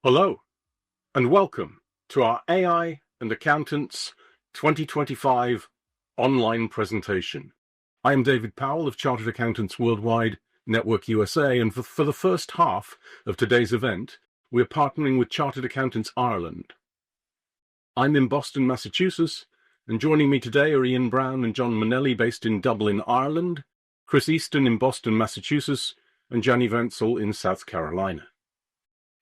Hello, and welcome to our AI and Accountants 2025 online presentation. I am David Powell of Chartered Accountants Worldwide Network USA, and for the first half of today's event, we're partnering with Chartered Accountants Ireland. I'm in Boston, Massachusetts, and joining me today are Ian Browne and John Munnelly, based in Dublin, Ireland, Chris Easton in Boston, Massachusetts, and Jannie Wentzel in South Carolina.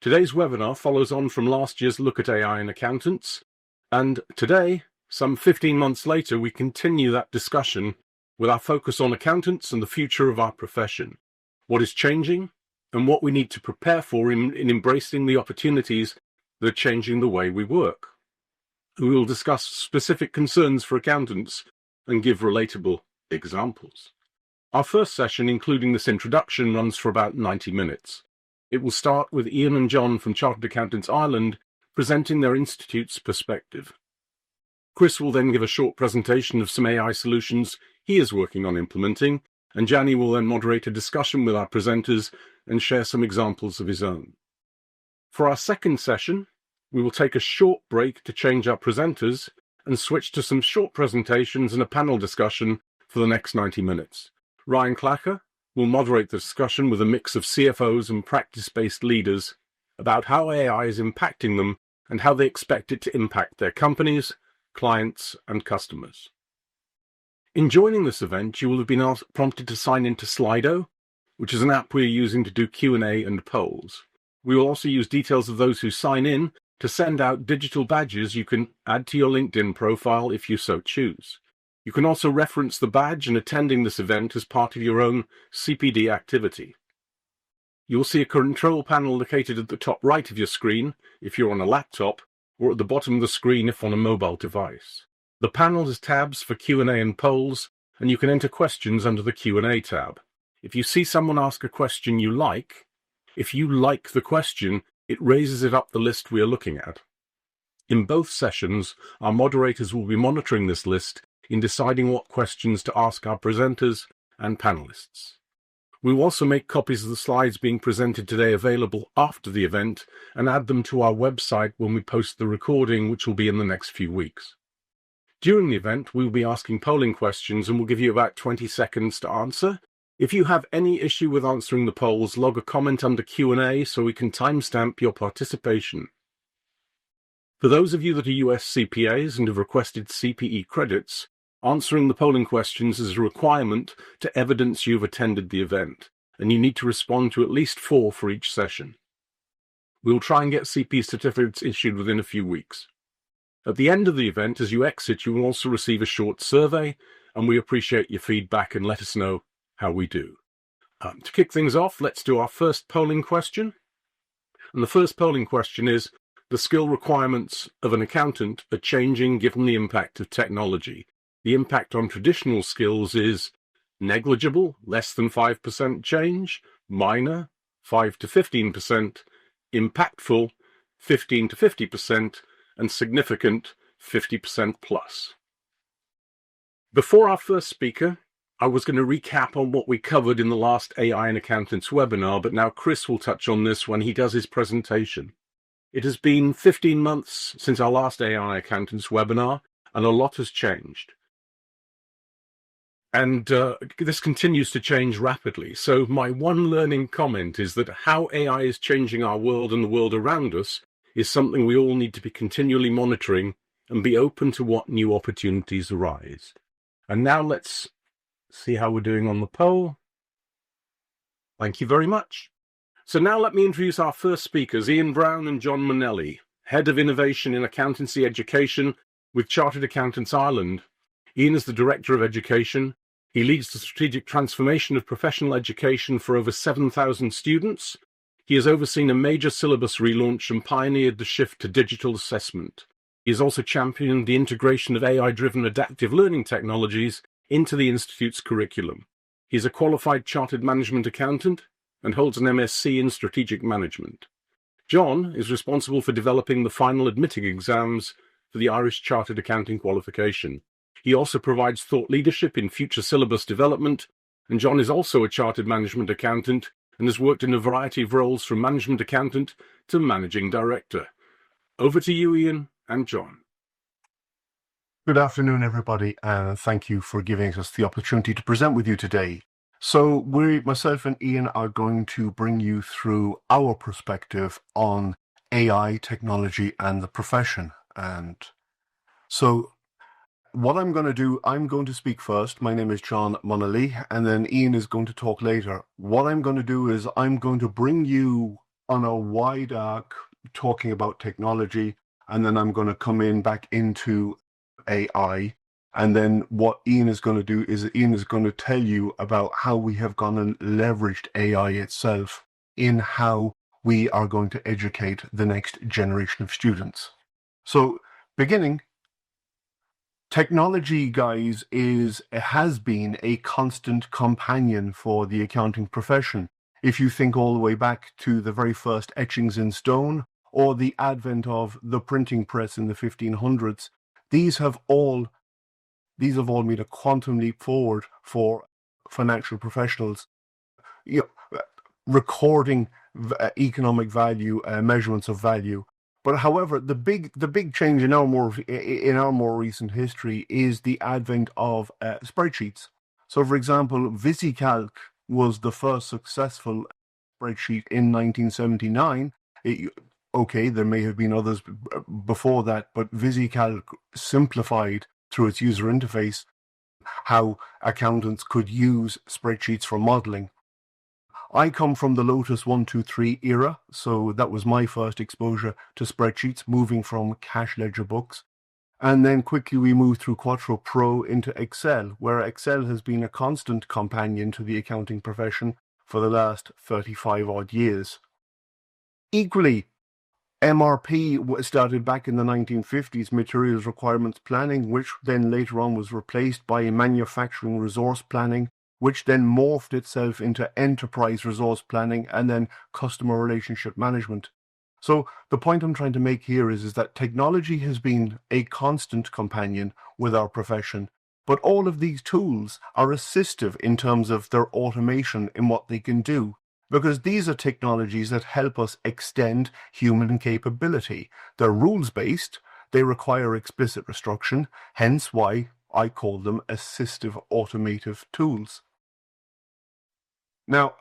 Today's webinar follows on from last year's Look at AI and Accountants, and today, some 15 months later, we continue that discussion with our focus on accountants and the future of our profession, what is changing, and what we need to prepare for in embracing the opportunities that are changing the way we work. We will discuss specific concerns for accountants and give relatable examples. Our first session, including this introduction, runs for about 90 minutes. It will start with Ian and John from Chartered Accountants Ireland presenting their institute's perspective. Chris will then give a short presentation of some AI solutions he is working on implementing, and Jannie will then moderate a discussion with our presenters and share some examples of his own. For our second session, we will take a short break to change our presenters and switch to some short presentations and a panel discussion for the next 90 minutes. Ryan Clacker will moderate the discussion with a mix of CFOs and practice-based leaders about how AI is impacting them and how they expect it to impact their companies, clients, and customers. In joining this event, you will have been prompted to sign into Slido, which is an app we're using to do Q&A and polls. We will also use details of those who sign in to send out digital badges you can add to your LinkedIn profile if you so choose. You can also reference the badge in attending this event as part of your own CPD activity. You'll see a control panel located at the top right of your screen if you're on a laptop, or at the bottom of the screen if on a mobile device. The panel has tabs for Q&A and polls, and you can enter questions under the Q&A tab. If you see someone ask a question you like, if you like the question, it raises it up the list we are looking at. In both sessions, our moderators will be monitoring this list in deciding what questions to ask our presenters and panelists. We will also make copies of the slides being presented today available after the event and add them to our website when we post the recording, which will be in the next few weeks. During the event, we will be asking polling questions and we'll give you about 20 seconds to answer. If you have any issue with answering the polls, log a comment under Q&A so we can timestamp your participation. For those of you that are US CPAs and have requested CPE credits, answering the polling questions is a requirement to evidence you've attended the event, and you need to respond to at least 4 for each session. We'll try and get CP certificates issued within a few weeks. At the end of the event, as you exit, you will also receive a short survey, and we appreciate your feedback and let us know how we do. To kick things off, let's do our first polling question. And the first polling question is, the skill requirements of an accountant are changing given the impact of technology. The impact on traditional skills is negligible, less than 5% change, minor, 5 to 15%, impactful, 15 to 50%, and significant, 50% plus. Before our first speaker, I was going to recap on what we covered in the last AI and Accountants webinar, but now Chris will touch on this when he does his presentation. It has been 15 months since our last AI Accountants webinar, and a lot has changed. And this continues to change rapidly. So my one learning comment is that how AI is changing our world and the world around us is something we all need to be continually monitoring and be open to what new opportunities arise. And now let's see how we're doing on the poll. Thank you very much. So now let me introduce our first speakers, Ian Browne and John Munnelly, Head of Innovation in Accountancy Education with Chartered Accountants Ireland. Ian is the Director of Education. He leads the strategic transformation of professional education for over 7,000 students. He has overseen a major syllabus relaunch and pioneered the shift to digital assessment. He has also championed the integration of AI-driven adaptive learning technologies into the Institute's curriculum. He is a qualified chartered management accountant and holds an MSc in strategic management. John is responsible for developing the final admitting exams for the Irish Chartered Accounting qualification. He also provides thought leadership in future syllabus development, and John is also a chartered management accountant and has worked in a variety of roles from management accountant to Managing Director. Over to you, Ian and John. Good afternoon, everybody, and thank you for giving us the opportunity to present with you today. So myself and Ian are going to bring you through our perspective on AI, technology, and the profession. And so what I'm going to do, I'm going to speak first. My name is John Munnelly, and then Ian is going to talk later. What I'm going to do is I'm going to bring you on a wide arc talking about technology, and then I'm going to come back into AI. And then what Ian is going to do is Ian is going to tell you about how we have gone and leveraged AI itself in how we are going to educate the next generation of students. So beginning, technology, guys, has been a constant companion for the accounting profession. If you think all the way back to the very first etchings in stone or the advent of the printing press in the 1500s, these have all made a quantum leap forward for financial professionals. Recording economic value, measurements of value. But however, the big change in our more recent history is the advent of spreadsheets. So, for example, VisiCalc was the first successful spreadsheet in 1979. There may have been others before that, but VisiCalc simplified through its user interface how accountants could use spreadsheets for modeling. I come from the Lotus 123 era, so that was my first exposure to spreadsheets, moving from cash ledger books. And then quickly we moved through Quattro Pro into Excel, where Excel has been a constant companion to the accounting profession for the last 35 odd years. Equally, MRP started back in the 1950s, Materials Requirements Planning, which then later on was replaced by Manufacturing Resource Planning, which then morphed itself into Enterprise Resource Planning and then Customer Relationship Management. So the point I'm trying to make here is that technology has been a constant companion with our profession, but all of these tools are assistive in terms of their automation in what they can do, because these are technologies that help us extend human capability. They're rules-based, they require explicit instruction, hence why I call them assistive automative tools. Now,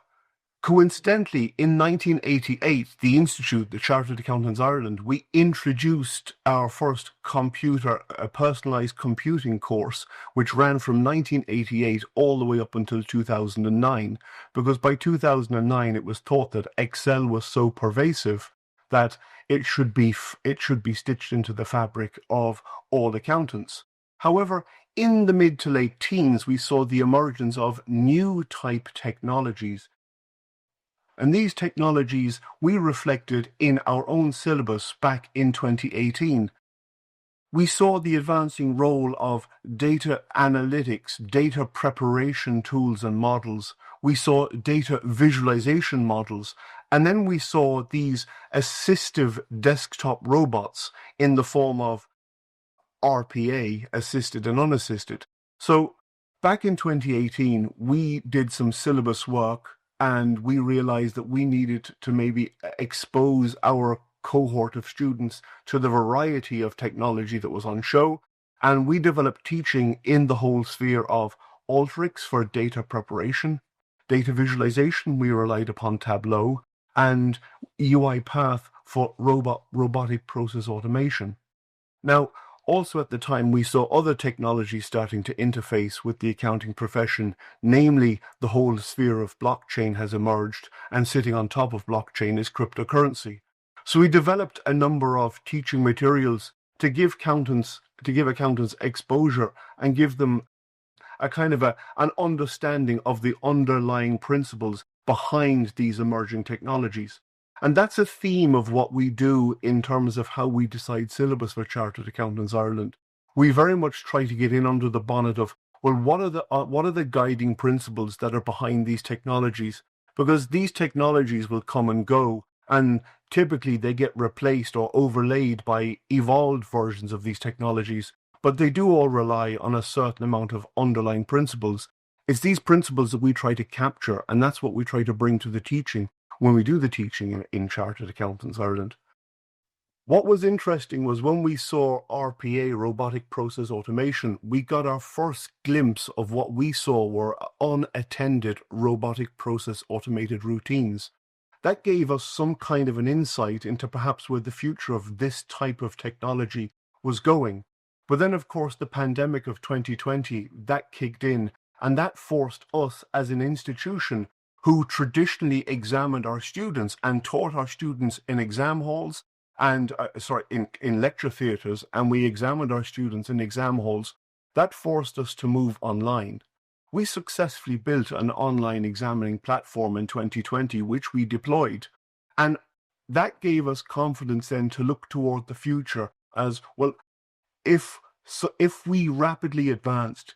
coincidentally, in 1988, the Institute, the Chartered Accountants Ireland, we introduced our first personalized computing course, which ran from 1988 all the way up until 2009, because by 2009 it was thought that Excel was so pervasive that it should be stitched into the fabric of all accountants. However, in the mid to late teens, we saw the emergence of new type technologies. And these technologies we reflected in our own syllabus back in 2018. We saw the advancing role of data analytics, data preparation tools and models. We saw data visualization models. And then we saw these assistive desktop robots in the form of RPA, assisted and unassisted. So back in 2018, we did some syllabus work and we realized that we needed to maybe expose our cohort of students to the variety of technology that was on show. And we developed teaching in the whole sphere of Alteryx for data preparation, data visualization, we relied upon Tableau, and UiPath for robotic process automation. Now, also at the time, we saw other technologies starting to interface with the accounting profession, namely the whole sphere of blockchain has emerged, and sitting on top of blockchain is cryptocurrency. So we developed a number of teaching materials to give accountants exposure and give them a kind of an understanding of the underlying principles behind these emerging technologies. And that's a theme of what we do in terms of how we decide syllabus for Chartered Accountants Ireland. We very much try to get in under the bonnet of, well, what are the guiding principles that are behind these technologies? Because these technologies will come and go, and typically they get replaced or overlaid by evolved versions of these technologies, but they do all rely on a certain amount of underlying principles. It's these principles that we try to capture, and that's what we try to bring to the teaching. when we do the teaching in Chartered Accountants Ireland. What was interesting was when we saw RPA, robotic process automation, we got our first glimpse of what we saw were unattended robotic process automated routines. That gave us some kind of an insight into perhaps where the future of this type of technology was going. But then, of course, the pandemic of 2020, that kicked in, and that forced us as an institution who traditionally examined our students and taught our students in exam halls and in lecture theatres, and we examined our students in exam halls, that forced us to move online. We successfully built an online examining platform in 2020, which we deployed. And that gave us confidence then to look toward the future as, well, if we rapidly advanced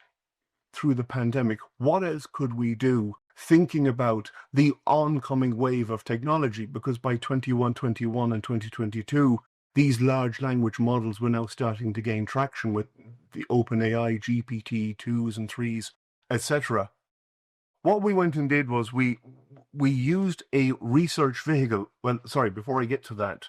through the pandemic, what else could we do? Thinking about the oncoming wave of technology, because by 2021 and 2022, these large language models were now starting to gain traction with the OpenAI, GPT-2s and 3s, etc. What we went and did was we used a research vehicle. Well, sorry, before I get to that,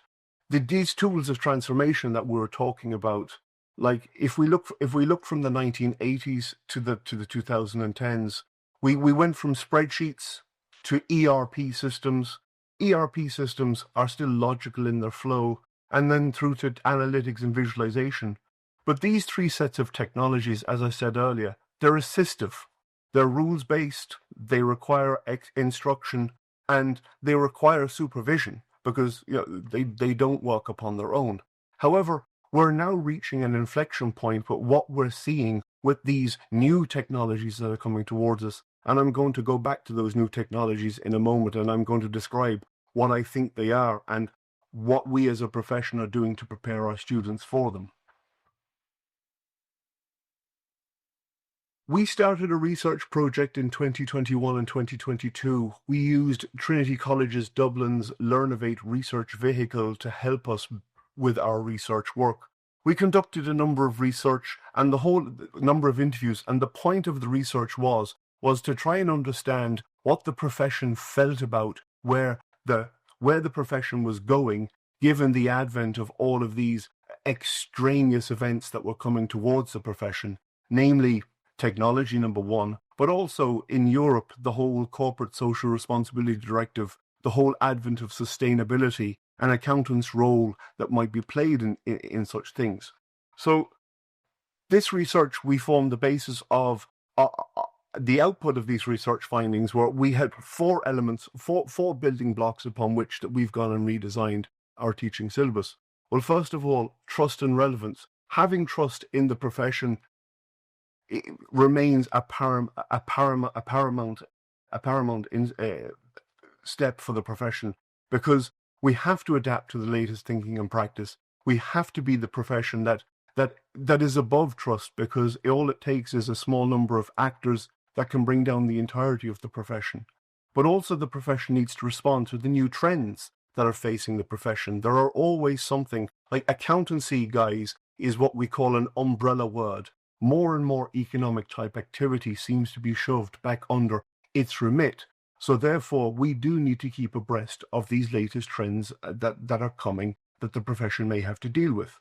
these tools of transformation that we were talking about, like if we look from the 1980s to the 2010s, we went from spreadsheets to ERP systems. ERP systems are still logical in their flow, and then through to analytics and visualization. But these three sets of technologies, as I said earlier, they're assistive. They're rules-based, they require instruction, and they require supervision because they don't work upon their own. However, we're now reaching an inflection point with what we're seeing with these new technologies that are coming towards us. And I'm going to go back to those new technologies in a moment, and I'm going to describe what I think they are and what we as a profession are doing to prepare our students for them. We started a research project in 2021 and 2022. We used Trinity College's Dublin's Learnovate research vehicle to help us with our research work. We conducted a number of research and the whole number of interviews, and the point of the research was to try and understand what the profession felt about where the profession was going, given the advent of all of these extraneous events that were coming towards the profession, namely technology, number one, but also in Europe, the whole corporate social responsibility directive, the whole advent of sustainability, and accountants' role that might be played in such things. So this research, we formed the basis of the output of these research findings, where we had four elements, four building blocks upon which that we've gone and redesigned our teaching syllabus. Well, first of all, trust and relevance. Having trust in the profession remains a paramount step for the profession, because we have to adapt to the latest thinking and practice. We have to be the profession that is above trust, because all it takes is a small number of actors that can bring down the entirety of the profession. But also the profession needs to respond to the new trends that are facing the profession. There are always something, like accountancy, guys, is what we call an umbrella word. More and more economic type activity seems to be shoved back under its remit. So therefore, we do need to keep abreast of these latest trends that are coming that the profession may have to deal with.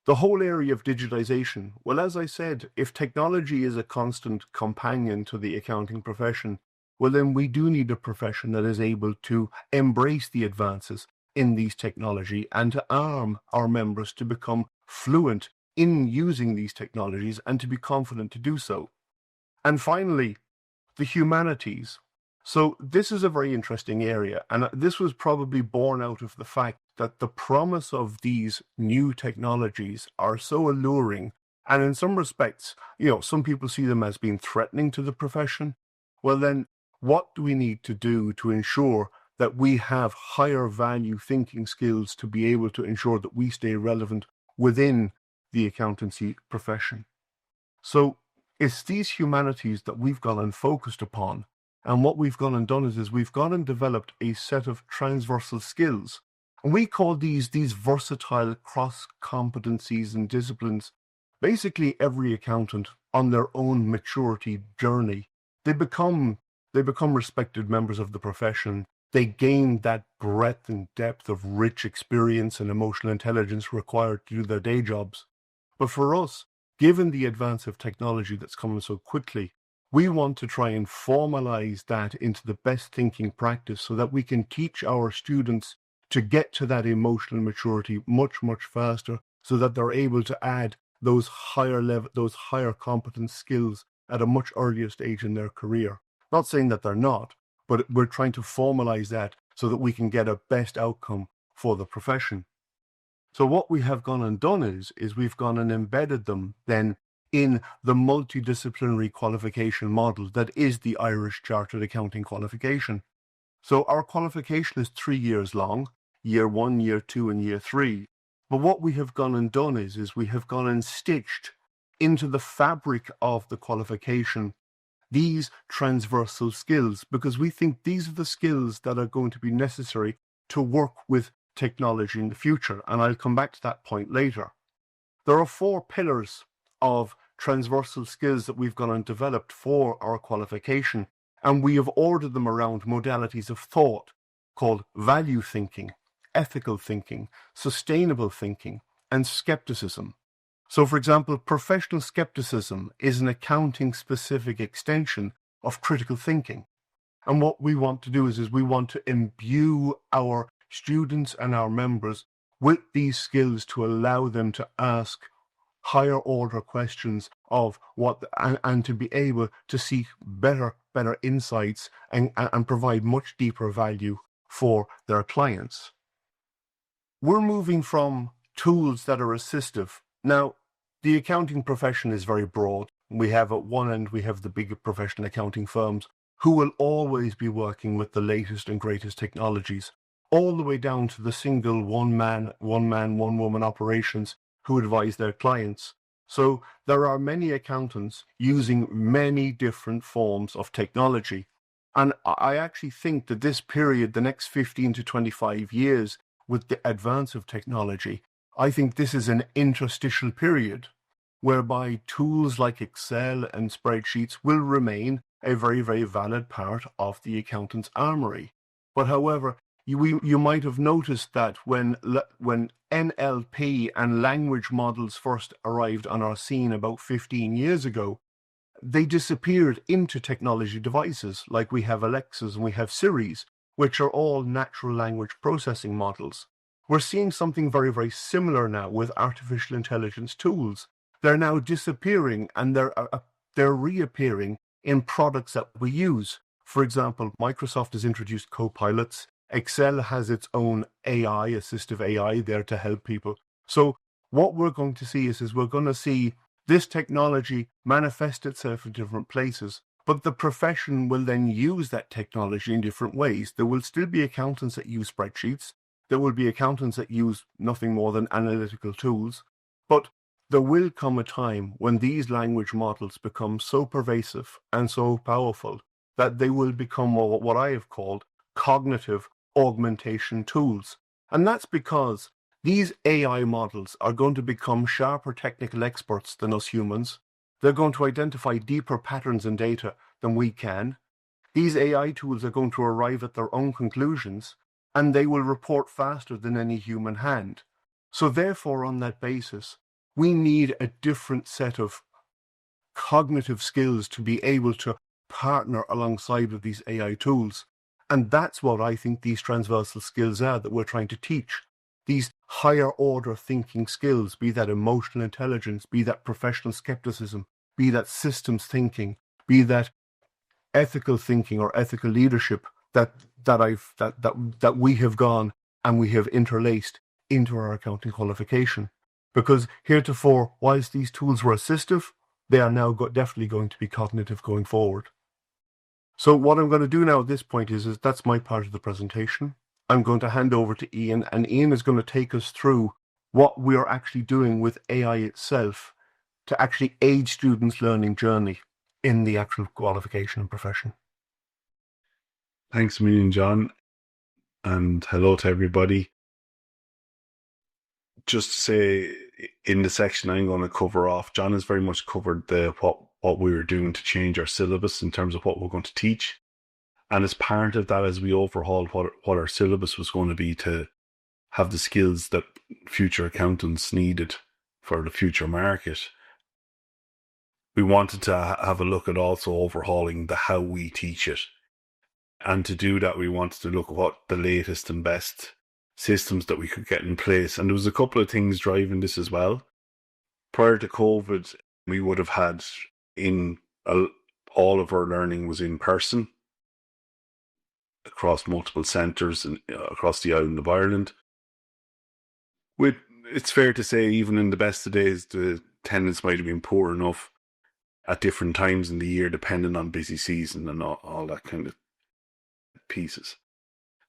The whole area of digitization. Well, as I said, if technology is a constant companion to the accounting profession, well, then we do need a profession that is able to embrace the advances in these technology and to arm our members to become fluent in using these technologies and to be confident to do so. And finally, the humanities. So this is a very interesting area, and this was probably born out of the fact that the promise of these new technologies are so alluring, and in some respects, some people see them as being threatening to the profession. Well then, what do we need to do to ensure that we have higher value thinking skills to be able to ensure that we stay relevant within the accountancy profession? So it's these humanities that we've gone and focused upon. And what we've gone and done is we've gone and developed a set of transversal skills. And we call these versatile cross competencies and disciplines. Basically, every accountant on their own maturity journey, they become respected members of the profession. they gain that breadth and depth of rich experience and emotional intelligence required to do their day jobs. But for us, given the advance of technology that's coming so quickly, we want to try and formalize that into the best thinking practice so that we can teach our students to get to that emotional maturity much, much faster, so that they're able to add those higher competence skills at a much earlier stage in their career. Not saying that they're not, but we're trying to formalize that so that we can get a best outcome for the profession. So what we have gone and done is we've gone and embedded them then in the multidisciplinary qualification model that is the Irish Chartered Accounting qualification. So our qualification is 3 years long, year 1, year 2, and year 3. But what we have gone and done is we have gone and stitched into the fabric of the qualification these transversal skills, because we think these are the skills that are going to be necessary to work with technology in the future. And I'll come back to that point later. There are 4 pillars of transversal skills that we've gone and developed for our qualification, and we have ordered them around modalities of thought called value thinking, ethical thinking, sustainable thinking, and skepticism. So, for example, professional skepticism is an accounting-specific extension of critical thinking. And what we want to do is we want to imbue our students and our members with these skills to allow them to ask higher order questions of and to be able to seek better insights and provide much deeper value for their clients. We're moving from tools that are assistive. Now, the accounting profession is very broad. We have at one end, we have the big professional accounting firms who will always be working with the latest and greatest technologies, all the way down to the single one-man, one-woman operations who advise their clients. So there are many accountants using many different forms of technology. And I actually think that this period, the next 15 to 25 years, with the advance of technology, I think this is an interstitial period whereby tools like Excel and spreadsheets will remain a very, very valid part of the accountant's armory. But however, you might have noticed that when NLP and language models first arrived on our scene about 15 years ago, they disappeared into technology devices like we have Alexas and we have Siris, which are all natural language processing models. We're seeing something very, very similar now with artificial intelligence tools. They're now disappearing and they're reappearing in products that we use. For example, Microsoft has introduced co-pilots. Excel has its own AI, assistive AI there to help people. So what we're going to see is we're going to see this technology manifest itself in different places, but the profession will then use that technology in different ways. There will still be accountants that use spreadsheets. There will be accountants that use nothing more than analytical tools. But there will come a time when these language models become so pervasive and so powerful that they will become what I have called cognitive augmentation tools. And that's because these AI models are going to become sharper technical experts than us humans. They're going to identify deeper patterns in data than we can. These AI tools are going to arrive at their own conclusions, and they will report faster than any human hand. So therefore, on that basis, we need a different set of cognitive skills to be able to partner alongside with these AI tools. And that's what I think these transversal skills are that we're trying to teach. These higher order thinking skills, be that emotional intelligence, be that professional skepticism, be that systems thinking, be that ethical thinking or ethical leadership that we have gone and we have interlaced into our accounting qualification. Because heretofore, whilst these tools were assistive, they are now definitely going to be cognitive going forward. So what I'm going to do now at this point is that's my part of the presentation. I'm going to hand over to Ian, and Ian is going to take us through what we are actually doing with AI itself to actually aid students' learning journey in the actual qualification and profession. Thanks a million, John, and hello to everybody. Just to say, in the section I'm going to cover off, John has very much covered what we were doing to change our syllabus in terms of what we're going to teach. And as part of that, as we overhauled what our syllabus was going to be to have the skills that future accountants needed for the future market, we wanted to have a look at also overhauling the how we teach it. And to do that, we wanted to look at what the latest and best systems that we could get in place. And there was a couple of things driving this as well. Prior to COVID, we would have had all of our learning was in person across multiple centres and across the island of Ireland. It's fair to say, even in the best of days, the attendance might have been poor enough at different times in the year, depending on busy season and all that kind of pieces.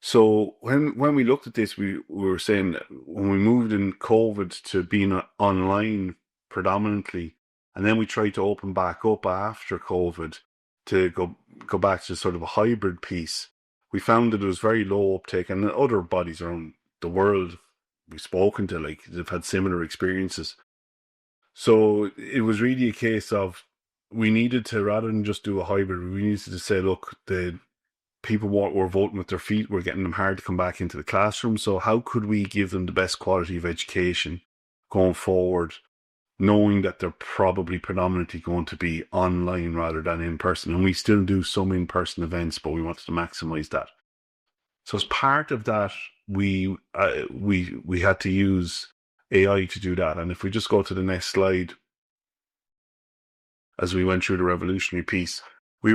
So when we looked at this, we were saying that when we moved in COVID to being online predominantly, and then we tried to open back up after COVID to go back to sort of a hybrid piece, we found that it was very low uptake, and other bodies around the world we've spoken to, like, they've had similar experiences. So it was really a case of we needed to, rather than just do a hybrid, we needed to say, look, the people were voting with their feet, we're getting them hard to come back into the classroom. So how could we give them the best quality of education going forward, knowing that they're probably predominantly going to be online rather than in person? And we still do some in-person events, but we wanted to maximize that. So as part of that, we had to use AI to do that. And if we just go to the next slide, as we went through the revolutionary piece, we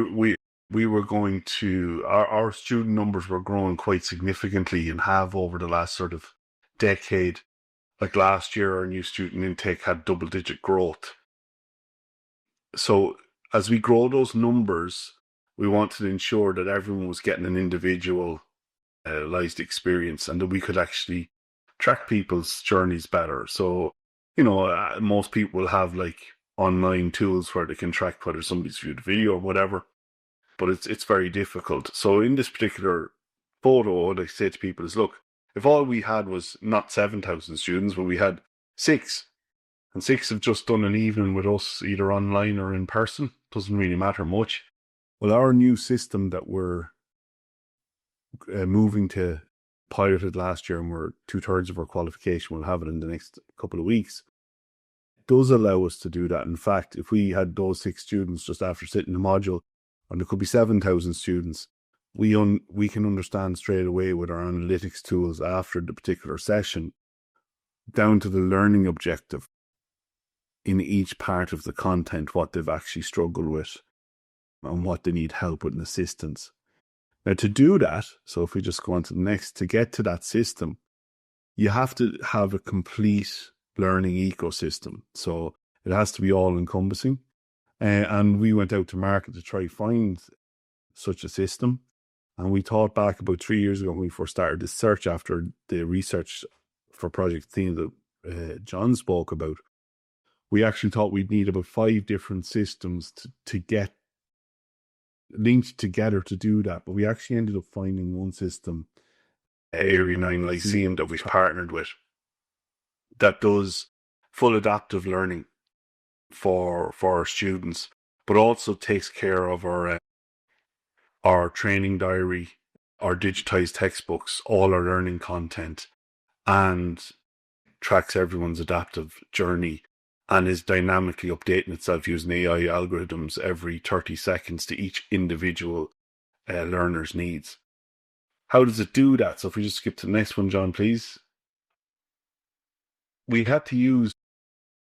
were going to, our student numbers were growing quite significantly and have over the last sort of decade. Like last year, our new student intake had double-digit growth. So as we grow those numbers, we wanted to ensure that everyone was getting an individualized experience and that we could actually track people's journeys better. So, most people will have like online tools where they can track whether somebody's viewed a video or whatever, but it's very difficult. So in this particular photo, what I say to people is, look, if all we had was not 7,000 students, but we had 6, and 6 have just done an evening with us, either online or in person, doesn't really matter much. Well, our new system that we're moving to, piloted last year, and we're 2/3 of our qualification, we'll have it in the next couple of weeks, does allow us to do that. In fact, if we had those 6 students just after sitting the module, and there could be 7,000 students, we can understand straight away with our analytics tools after the particular session, down to the learning objective in each part of the content, what they've actually struggled with and what they need help with and assistance. Now, to do that, so if we just go on to the next, to get to that system, you have to have a complete learning ecosystem. So it has to be all encompassing. And we went out to market to try find such a system. And we thought back about 3 years ago when we first started this search after the research for Project Athena that John spoke about. We actually thought we'd need about 5 different systems to get linked together to do that. But we actually ended up finding one system, Area 9 Lyceum, that we've partnered with, that does full adaptive learning for our students, but also takes care of our training diary, our digitized textbooks, all our learning content, and tracks everyone's adaptive journey and is dynamically updating itself using AI algorithms every 30 seconds to each individual learner's needs. How does it do that? So if we just skip to the next one, John, please. We had to use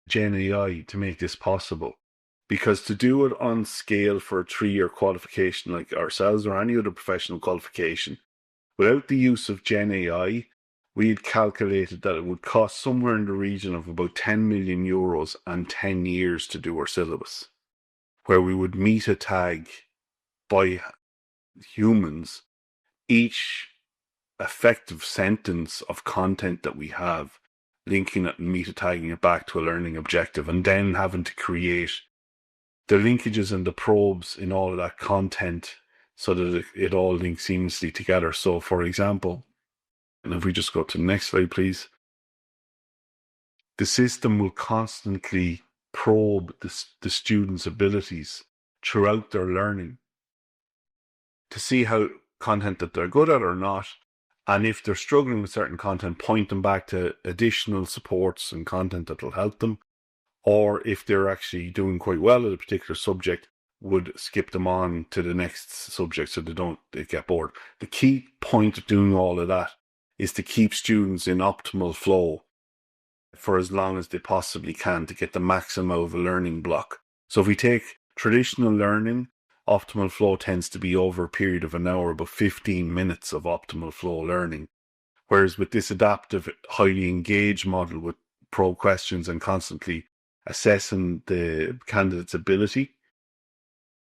Gen AI to make this possible, because to do it on scale for a 3-year qualification like ourselves or any other professional qualification, without the use of Gen AI, we had calculated that it would cost somewhere in the region of about 10 million euros and 10 years to do our syllabus, where we would meta tag by humans each effective sentence of content that we have, linking it and meta tagging it back to a learning objective, and then having to create the linkages and the probes in all of that content so that it all links seamlessly together. So, for example, and if we just go to the next slide, please, the system will constantly probe the students' abilities throughout their learning to see how content that they're good at or not. And if they're struggling with certain content, point them back to additional supports and content that will help them. Or if they're actually doing quite well at a particular subject, would skip them on to the next subject so they get bored. The key point of doing all of that is to keep students in optimal flow for as long as they possibly can to get the maximum of a learning block. So if we take traditional learning, optimal flow tends to be over a period of an hour, about 15 minutes of optimal flow learning. Whereas with this adaptive, highly engaged model with probe questions and constantly assessing the candidate's ability,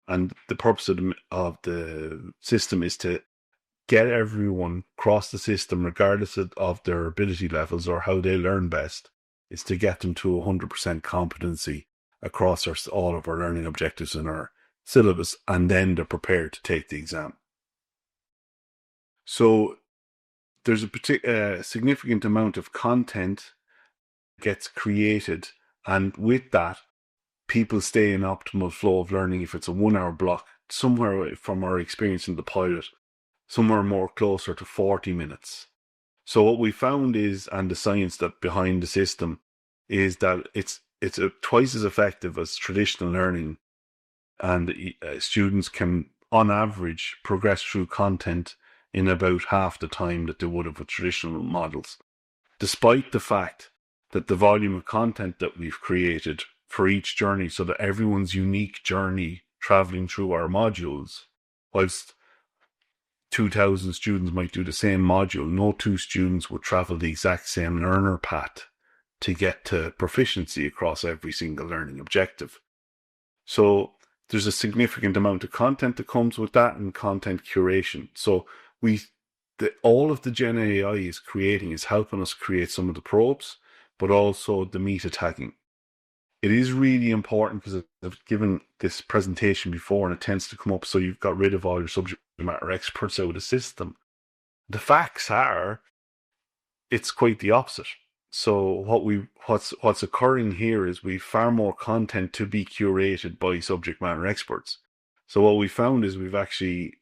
and the purpose of the system is to get everyone across the system, regardless of their ability levels or how they learn best, is to get them to 100% competency across all of our learning objectives in our syllabus, and then they're prepared to take the exam. So there's a significant amount of content gets created, and with that, people stay in optimal flow of learning. If it's a 1 hour block, somewhere from our experience in the pilot, somewhere more closer to 40 minutes. So what we found is, and the science that behind the system, is that it's twice as effective as traditional learning, and students can, on average, progress through content in about half the time that they would have with traditional models, despite the fact that the volume of content that we've created for each journey, so that everyone's unique journey traveling through our modules, whilst 2,000 students might do the same module, no two students would travel the exact same learner path to get to proficiency across every single learning objective. So there's a significant amount of content that comes with that, and content curation. So all of the Gen AI is creating is helping us create some of the probes, but also the meta tagging. It is really important, because I've given this presentation before and it tends to come up, so you've got rid of all your subject matter experts out of the system. The facts are, it's quite the opposite. So what's occurring here is we've far more content to be curated by subject matter experts. So what we found is we've actually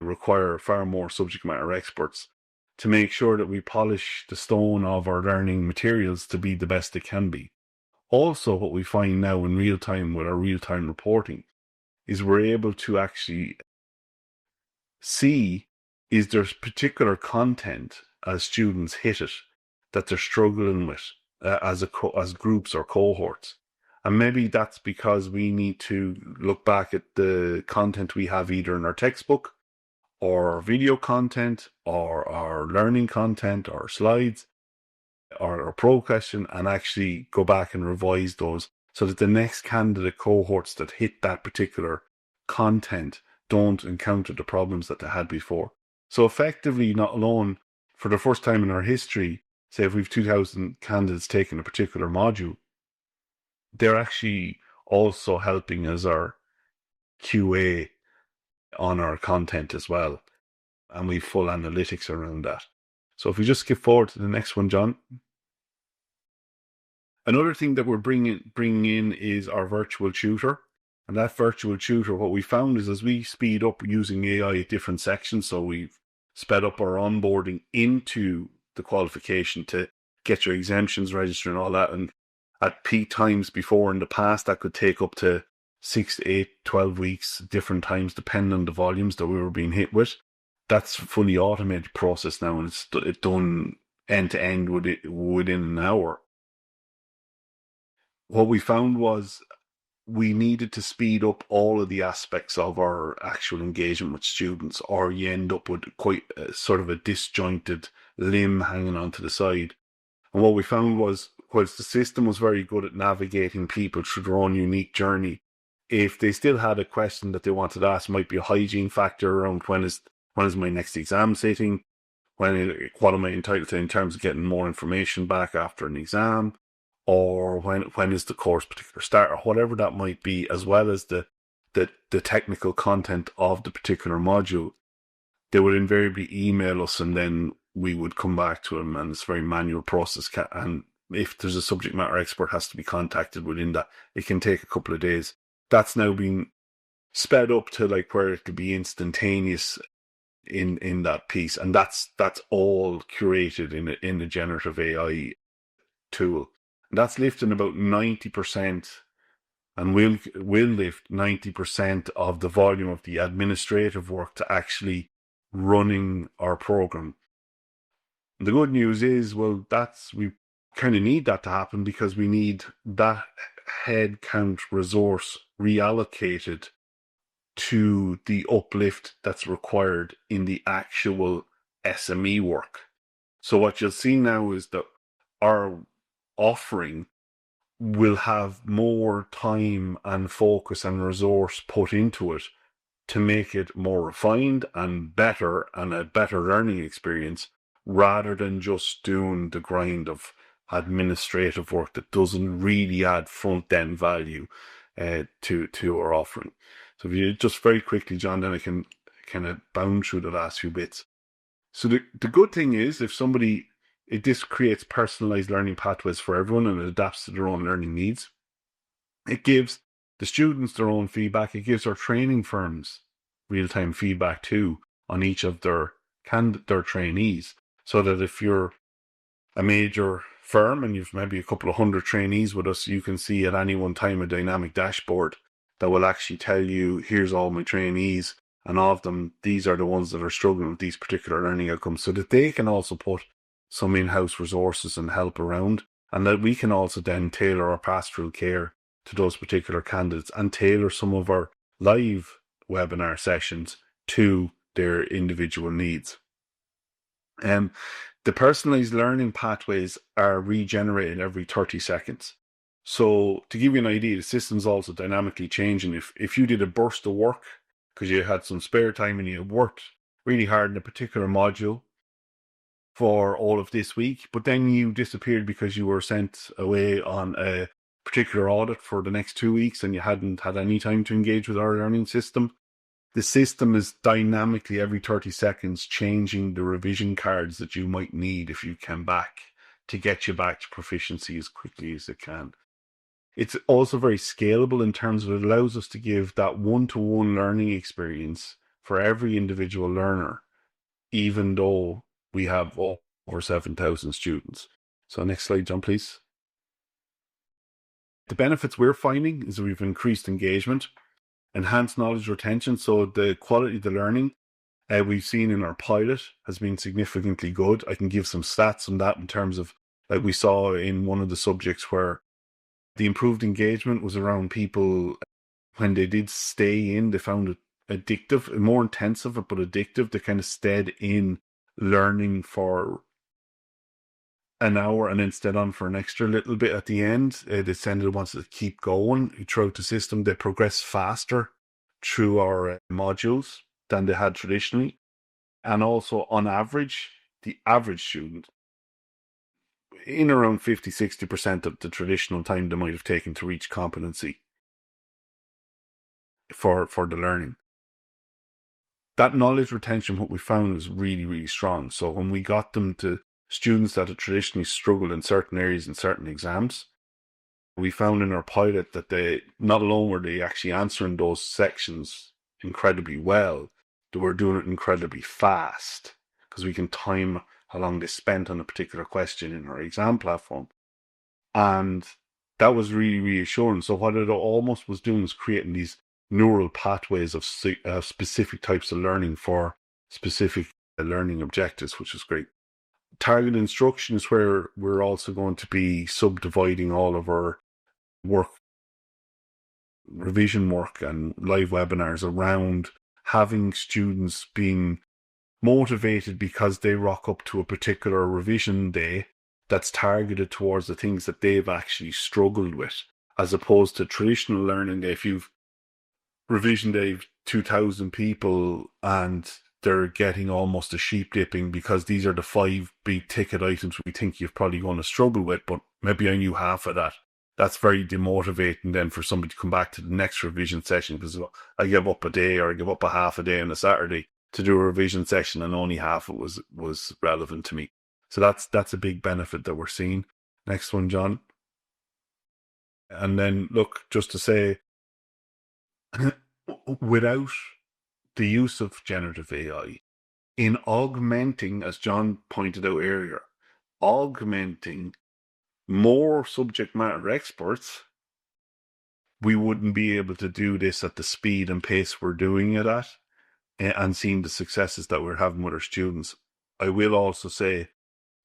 require far more subject matter experts to make sure that we polish the stone of our learning materials to be the best they can be. Also, what we find now in real time with our real-time reporting is we're able to actually see, is there particular content as students hit it that they're struggling with as groups or cohorts. And maybe that's because we need to look back at the content we have either in our textbook or our video content or our learning content or slides or a pro question, and actually go back and revise those so that the next candidate cohorts that hit that particular content don't encounter the problems that they had before. So effectively, not alone for the first time in our history, say if we've 2,000 candidates taking a particular module, they're actually also helping as our QA on our content as well. And we've full analytics around that. So if we just skip forward to the next one, John. Another thing that we're bringing in is our virtual tutor. And that virtual tutor, what we found is as we speed up using AI at different sections, so we've sped up our onboarding into the qualification to get your exemptions registered and all that. And at peak times before in the past, that could take up to 6 to 8, 12 weeks, different times, depending on the volumes that we were being hit with. That's a fully automated process now, and it's done end to end within an hour. What we found was we needed to speed up all of the aspects of our actual engagement with students, or you end up with quite sort of a disjointed limb hanging onto the side. And what we found was, whilst the system was very good at navigating people through their own unique journey, if they still had a question that they wanted to ask, might be a hygiene factor around when is my next exam sitting, what am I entitled to in terms of getting more information back after an exam, or when is the course particular start, or whatever that might be, as well as the technical content of the particular module, they would invariably email us, and then we would come back to them, and it's a very manual process. And if there's a subject matter expert has to be contacted within that, it can take a couple of days. That's now been sped up to like where it could be instantaneous in that piece, and that's all curated in a generative AI tool. And that's lifting about 90%, and will lift 90% of the volume of the administrative work to actually running our program. The good news is, well, we kind of need that to happen, because we need that head count resource reallocated to the uplift that's required in the actual SME work. So what you'll see now is that our offering will have more time and focus and resource put into it to make it more refined and better, and a better learning experience, rather than just doing the grind of administrative work that doesn't really add front-end value to our offering. So if you just very quickly, John, then I can kind of bound through the last few bits. So the good thing is, this creates personalized learning pathways for everyone, and it adapts to their own learning needs. It gives the students their own feedback. It gives our training firms real-time feedback too on each of their trainees, so that if you're a major firm and you've maybe a couple of hundred trainees with us, you can see at any one time a dynamic dashboard that will actually tell you, here's all my trainees, and of them, these are the ones that are struggling with these particular learning outcomes, so that they can also put some in-house resources and help around, and that we can also then tailor our pastoral care to those particular candidates, and tailor some of our live webinar sessions to their individual needs. The personalized learning pathways are regenerated every 30 seconds. So to give you an idea, the system's also dynamically changing. If you did a burst of work because you had some spare time and you worked really hard in a particular module for all of this week, but then you disappeared because you were sent away on a particular audit for the next 2 weeks and you hadn't had any time to engage with our learning system, the system is dynamically every 30 seconds changing the revision cards that you might need if you came back, to get you back to proficiency as quickly as it can. It's also very scalable in terms of it allows us to give that one-to-one learning experience for every individual learner, even though we have over 7,000 students. So next slide, John, please. The benefits we're finding is that we've increased engagement, enhanced knowledge retention. So the quality of the learning we've seen in our pilot has been significantly good. I can give some stats on that in terms of, like we saw in one of the subjects where the improved engagement was around people, when they did stay in, they found it addictive, more intensive, but addictive. They kind of stayed in learning for an hour and then stayed on for an extra little bit at the end. They tended wanted to keep going throughout the system. They progressed faster through our modules than they had traditionally. And also, on average, the average student, in around 50-60% of the traditional time they might have taken to reach competency for the learning. That knowledge retention, what we found, was really, really strong. So when we got them to students that had traditionally struggled in certain areas in certain exams, we found in our pilot that they, not alone were they actually answering those sections incredibly well, they were doing it incredibly fast, because we can time how long they spent on a particular question in our exam platform. And that was really reassuring. So what it almost was doing was creating these neural pathways of specific types of learning for specific learning objectives, which is great. Target instruction is where we're also going to be subdividing all of our work, revision work and live webinars around having students being motivated because they rock up to a particular revision day that's targeted towards the things that they've actually struggled with, as opposed to traditional learning day. If you've revision day 2,000 people and they're getting almost a sheep dipping because these are the 5 big ticket items we think you're probably going to struggle with, but maybe I knew half of that. That's very demotivating then for somebody to come back to the next revision session, because I give up a day or I give up a half a day on a Saturday to do a revision session and only half it was relevant to me. So that's a big benefit that we're seeing. Next one, John. And then look, just to say, without the use of generative AI, in augmenting, as John pointed out earlier, augmenting more subject matter experts, we wouldn't be able to do this at the speed and pace we're doing it at and seeing the successes that we're having with our students. I will also say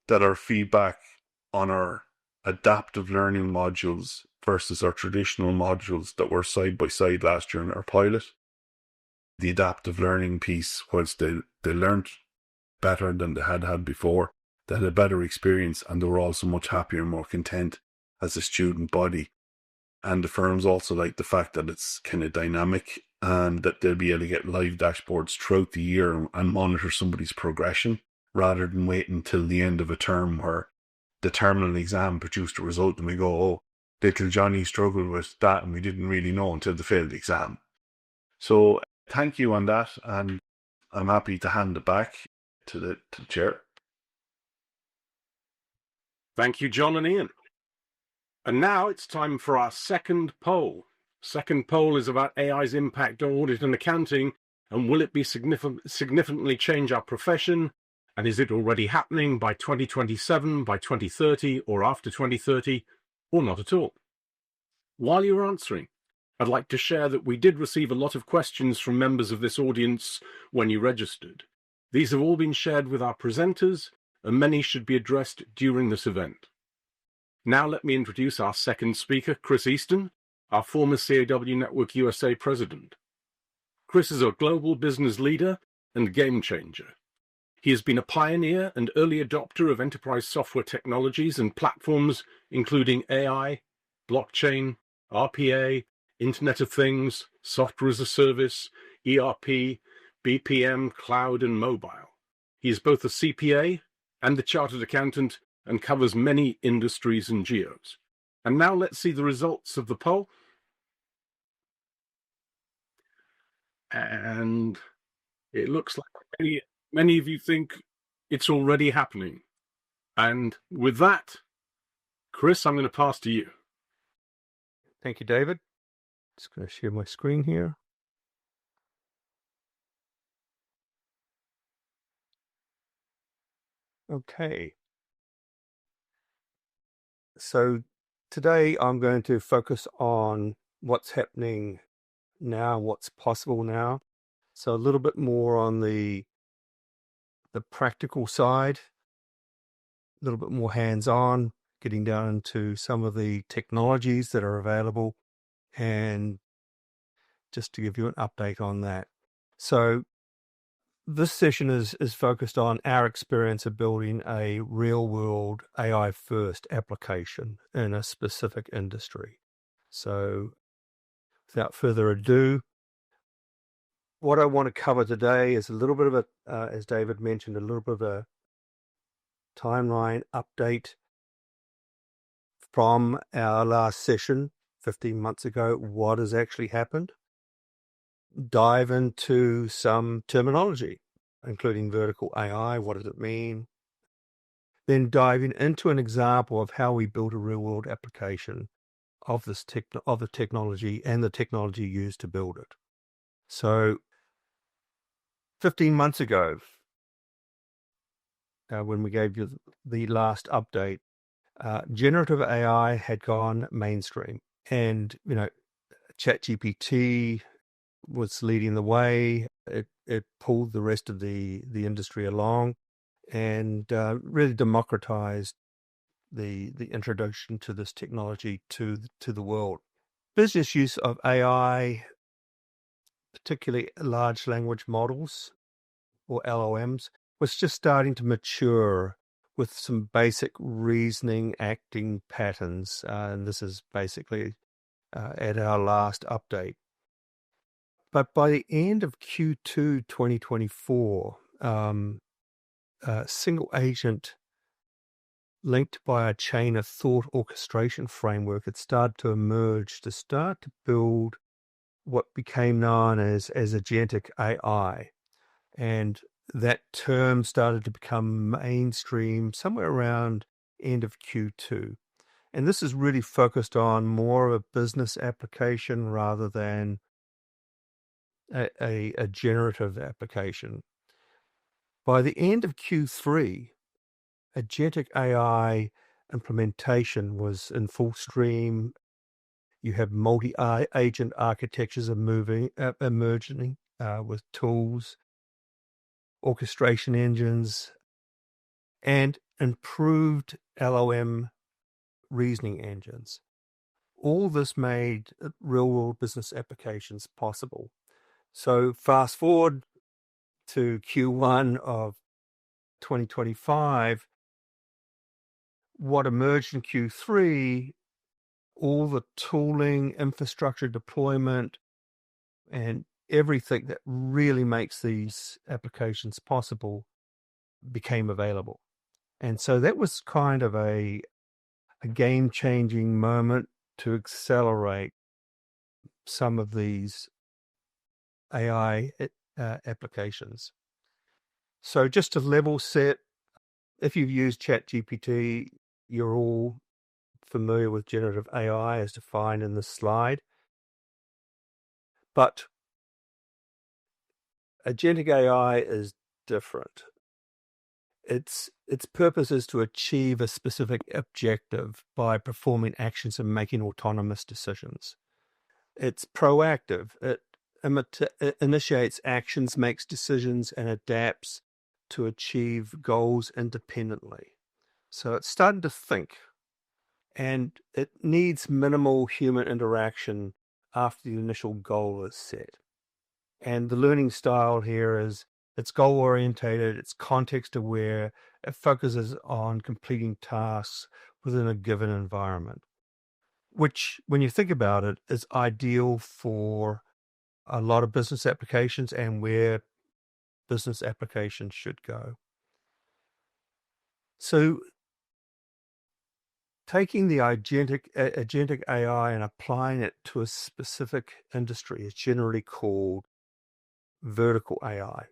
that our feedback on our adaptive learning modules versus our traditional modules that were side by side last year in our pilot, the adaptive learning piece, whilst they learned better than they had before, they had a better experience, and they were also much happier and more content as a student body. And the firms also like the fact that it's kind of dynamic and that they'll be able to get live dashboards throughout the year and monitor somebody's progression rather than waiting until the end of a term where the terminal exam produced a result and we go, oh, little Johnny struggled with that and we didn't really know until they failed the exam. So thank you on that, and I'm happy to hand it back to the chair. Thank you, John and Ian. And now it's time for our second poll. Second poll is about AI's impact on audit and accounting, and will it be significantly change our profession? And is it already happening by 2027, by 2030, or after 2030, or not at all? While you're answering, I'd like to share that we did receive a lot of questions from members of this audience when you registered. These have all been shared with our presenters, and many should be addressed during this event. Now let me introduce our second speaker, Chris Easton, our former CAW Network USA president. Chris is a global business leader and game changer. He has been a pioneer and early adopter of enterprise software technologies and platforms, including AI, blockchain, RPA, Internet of Things, Software as a Service, ERP, BPM, cloud, and mobile. He is both a CPA and a chartered accountant and covers many industries and geos. And now let's see the results of the poll. And it looks like many of you think it's already happening. And with that, Chris, I'm going to pass to you. Thank you, David. Just going to share my screen here. Okay. So today I'm going to focus on what's happening now, what's possible now. So a little bit more on the practical side, a little bit more hands-on, getting down into some of the technologies that are available, and just to give you an update on that. So this session is focused on our experience of building a real-world AI-first application in a specific industry. So without further ado, what I want to cover today is a little bit of a, as David mentioned, a little bit of a timeline update from our last session 15 months ago. What has actually happened? Dive into some terminology, including vertical AI. What does it mean? Then diving into an example of how we built a real-world application of this of the technology and the technology used to build it. So 15 months ago, when we gave you the last update, generative AI had gone mainstream, and ChatGPT was leading the way. It pulled the rest of the industry along, and really democratized the introduction to this technology to the world. Business use of AI, particularly large language models or LLMs, was just starting to mature with some basic reasoning acting patterns, and this is basically at our last update. But by the end of Q2 2024, single agent linked by a chain of thought orchestration framework had started to emerge to start to build what became known as agentic AI. And that term started to become mainstream somewhere around end of Q2. And this is really focused on more of a business application rather than a generative application. By the end of Q3, agentic AI implementation was in full stream. You have multi-agent architectures emerging with tools, orchestration engines, and improved LLM reasoning engines. All this made real-world business applications possible. So fast forward to Q1 of 2025, what emerged in Q3, all the tooling, infrastructure deployment, and everything that really makes these applications possible became available. And so that was kind of a game-changing moment to accelerate some of these AI applications. So just to level set, if you've used ChatGPT, you're all familiar with generative AI as defined in this slide. But agentic AI is different. Its purpose is to achieve a specific objective by performing actions and making autonomous decisions. It's proactive. It initiates actions, makes decisions, and adapts to achieve goals independently. So it's starting to think, and it needs minimal human interaction after the initial goal is set. And the learning style here is it's goal-orientated, it's context-aware, it focuses on completing tasks within a given environment, which, when you think about it, is ideal for a lot of business applications and where business applications should go. So taking the agentic AI and applying it to a specific industry is generally called vertical AI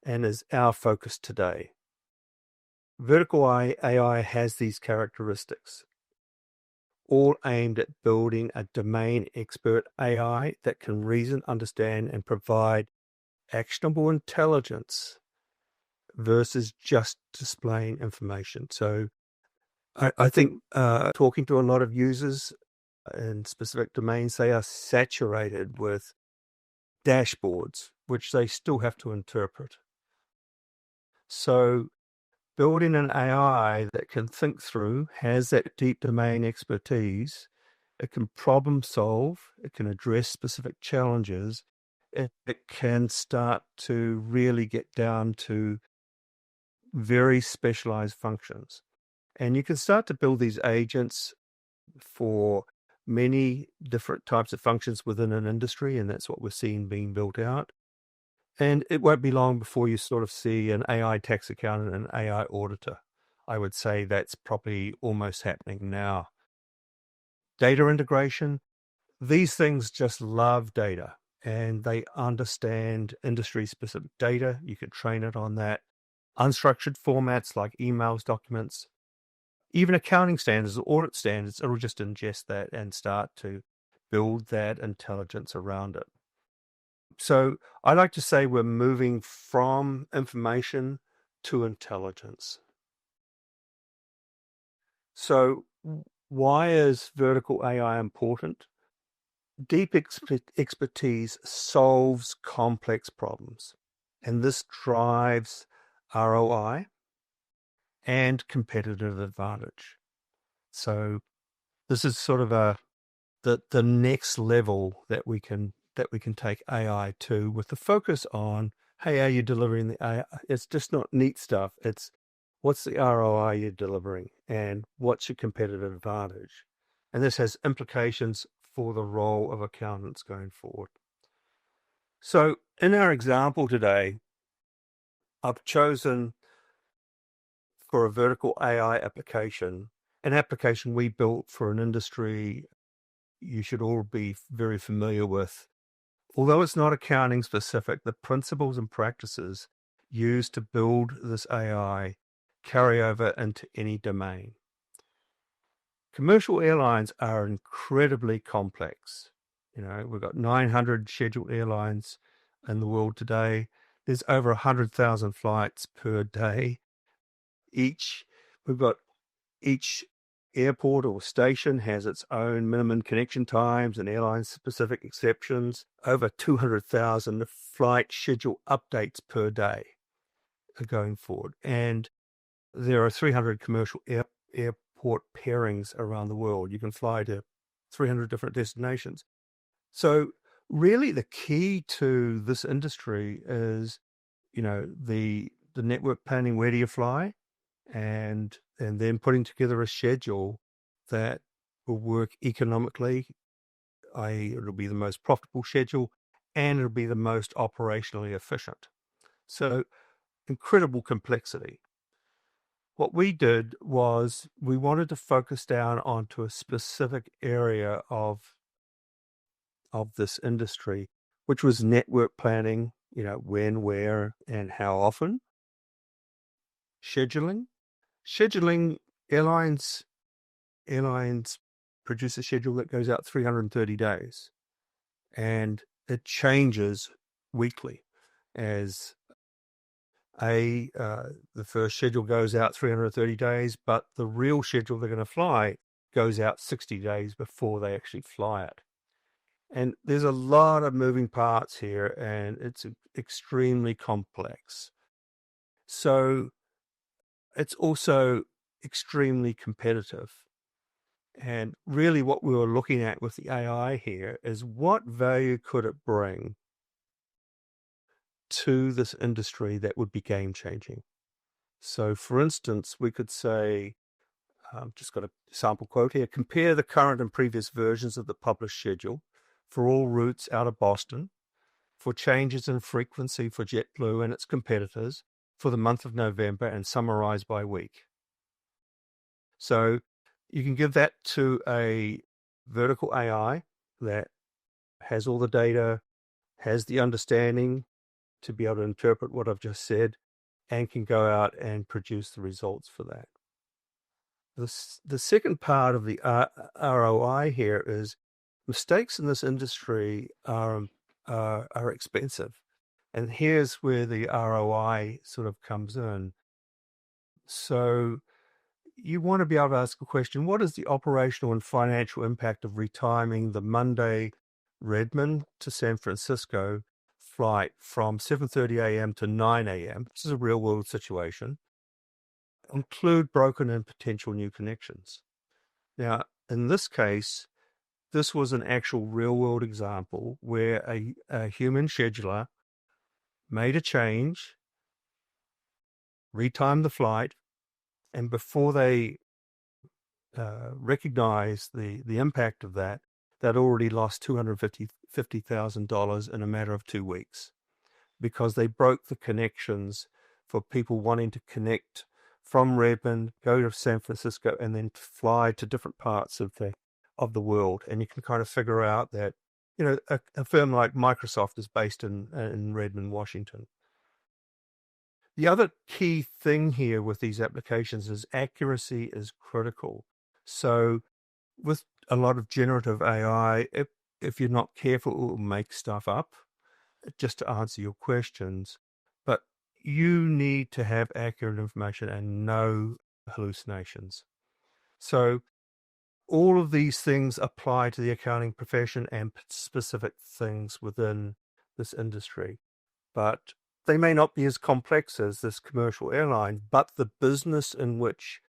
and is our focus today. Vertical AI has these characteristics, all aimed at building a domain expert AI that can reason, understand, and provide actionable intelligence versus just displaying information. So I think talking to a lot of users in specific domains, they are saturated with dashboards, which they still have to interpret. So building an AI that can think through, has that deep domain expertise, it can problem solve, it can address specific challenges, it can start to really get down to very specialized functions. And you can start to build these agents for many different types of functions within an industry, and that's what we're seeing being built out. And it won't be long before you sort of see an AI tax accountant and an AI auditor. I would say that's probably almost happening now. Data integration, these things just love data and they understand industry-specific data. You can train it on that. Unstructured formats like emails, documents, even accounting standards or audit standards, it'll just ingest that and start to build that intelligence around it. So I like to say we're moving from information to intelligence. So why is vertical AI important? Deep expertise solves complex problems, and this drives ROI and competitive advantage. So this is sort of the next level that we can take AI to, with the focus on, hey, are you delivering the AI? It's just not neat stuff. It's what's the ROI you're delivering and what's your competitive advantage? And this has implications for the role of accountants going forward. So in our example today, I've chosen for a vertical AI application, an application we built for an industry you should all be very familiar with. Although it's not accounting specific, the principles and practices used to build this AI carry over into any domain. Commercial airlines are incredibly complex. You know, we've got 900 scheduled airlines in the world today. There's over 100,000 flights per day. Each airport or station has its own minimum connection times and airline-specific exceptions. Over 200,000 flight schedule updates per day are going forward. And there are 300 commercial airport pairings around the world. You can fly to 300 different destinations. So really the key to this industry is, the network planning, where do you fly? And then putting together a schedule that will work economically, i.e. it'll be the most profitable schedule and it'll be the most operationally efficient. So incredible complexity. What we did was we wanted to focus down onto a specific area of this industry, which was network planning, when, where, and how often. Scheduling, airlines produce a schedule that goes out 330 days, and it changes weekly as the first schedule goes out 330 days, but the real schedule they're going to fly goes out 60 days before they actually fly it. And there's a lot of moving parts here, and it's extremely complex. So it's also extremely competitive. And really what we were looking at with the AI here is what value could it bring to this industry that would be game-changing. So for instance, we could say, just got a sample quote here, compare the current and previous versions of the published schedule for all routes out of Boston, for changes in frequency for JetBlue and its competitors for the month of November, and summarize by week. So you can give that to a vertical AI that has all the data, has the understanding to be able to interpret what I've just said, and can go out and produce the results for that. The second part of the ROI here is mistakes in this industry are expensive. And here's where the ROI sort of comes in. So you want to be able to ask a question, what is the operational and financial impact of retiming the Monday Redmond to San Francisco flight from 7:30 a.m. to 9 a.m.? This is a real world situation. Include broken and potential new connections. Now, in this case, this was an actual real world example where a human scheduler made a change, retimed the flight, and before they recognized the impact of that, they'd already lost $250,000 in a matter of 2 weeks because they broke the connections for people wanting to connect from Redmond, go to San Francisco, and then fly to different parts of the world. And you can kind of figure out that, a firm like Microsoft is based in Redmond, Washington. The other key thing here with these applications is accuracy is critical. So with a lot of generative AI, if you're not careful, it will make stuff up just to answer your questions. But you need to have accurate information and no hallucinations. So all of these things apply to the accounting profession and specific things within this industry. But they may not be as complex as this commercial airline, but the business in which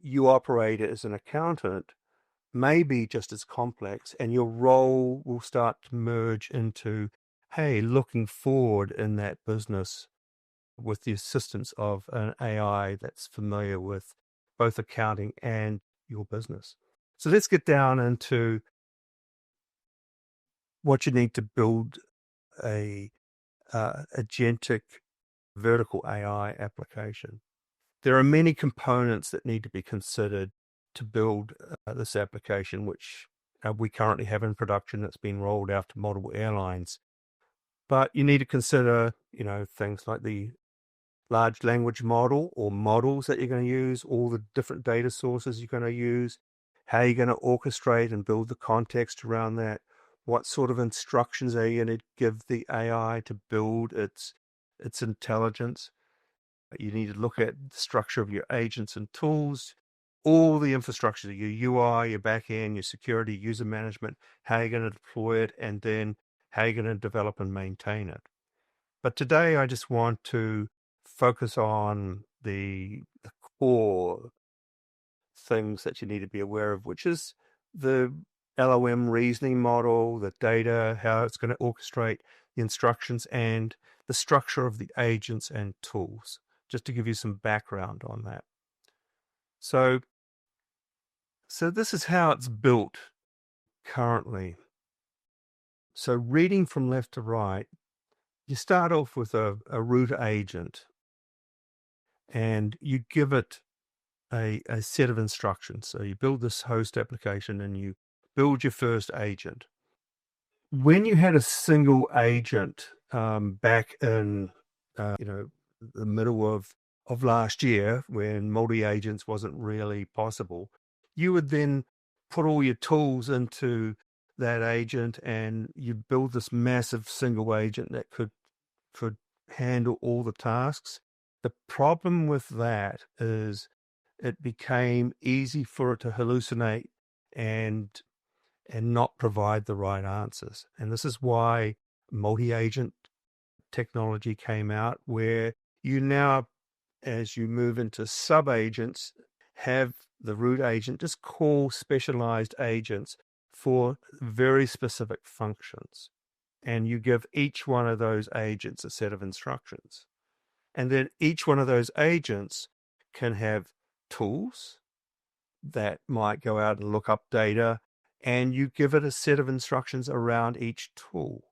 you operate as an accountant may be just as complex, and your role will start to merge into, hey, looking forward in that business with the assistance of an AI that's familiar with both accounting and your business. So let's get down into what you need to build a agentic vertical AI application. There are many components that need to be considered to build this application, which we currently have in production that's been rolled out to multiple airlines. But you need to consider, things like the large language model or models that you're going to use, all the different data sources you're going to use, how you're going to orchestrate and build the context around that, what sort of instructions are you going to give the AI to build its its intelligence. You need to look at the structure of your agents and tools, all the infrastructure, your UI, your backend, your security, user management, how you're going to deploy it, and then how you're going to develop and maintain it. But today I just want to focus on the core things that you need to be aware of, which is the LOM reasoning model, the data, how it's going to orchestrate the instructions, and the structure of the agents and tools, just to give you some background on that. So this is how it's built currently. So reading from left to right, you start off with a root agent, and you give it a set of instructions. So you build this host application and you build your first agent. When you had a single agent back in the middle of last year, when multi-agents wasn't really possible, you would then put all your tools into that agent and you build this massive single agent that could handle all the tasks. The problem with that is it became easy for it to hallucinate and not provide the right answers. And this is why multi-agent technology came out, where you now, as you move into sub-agents, have the root agent just call specialized agents for very specific functions. And you give each one of those agents a set of instructions. And then each one of those agents can have tools that might go out and look up data, and you give it a set of instructions around each tool.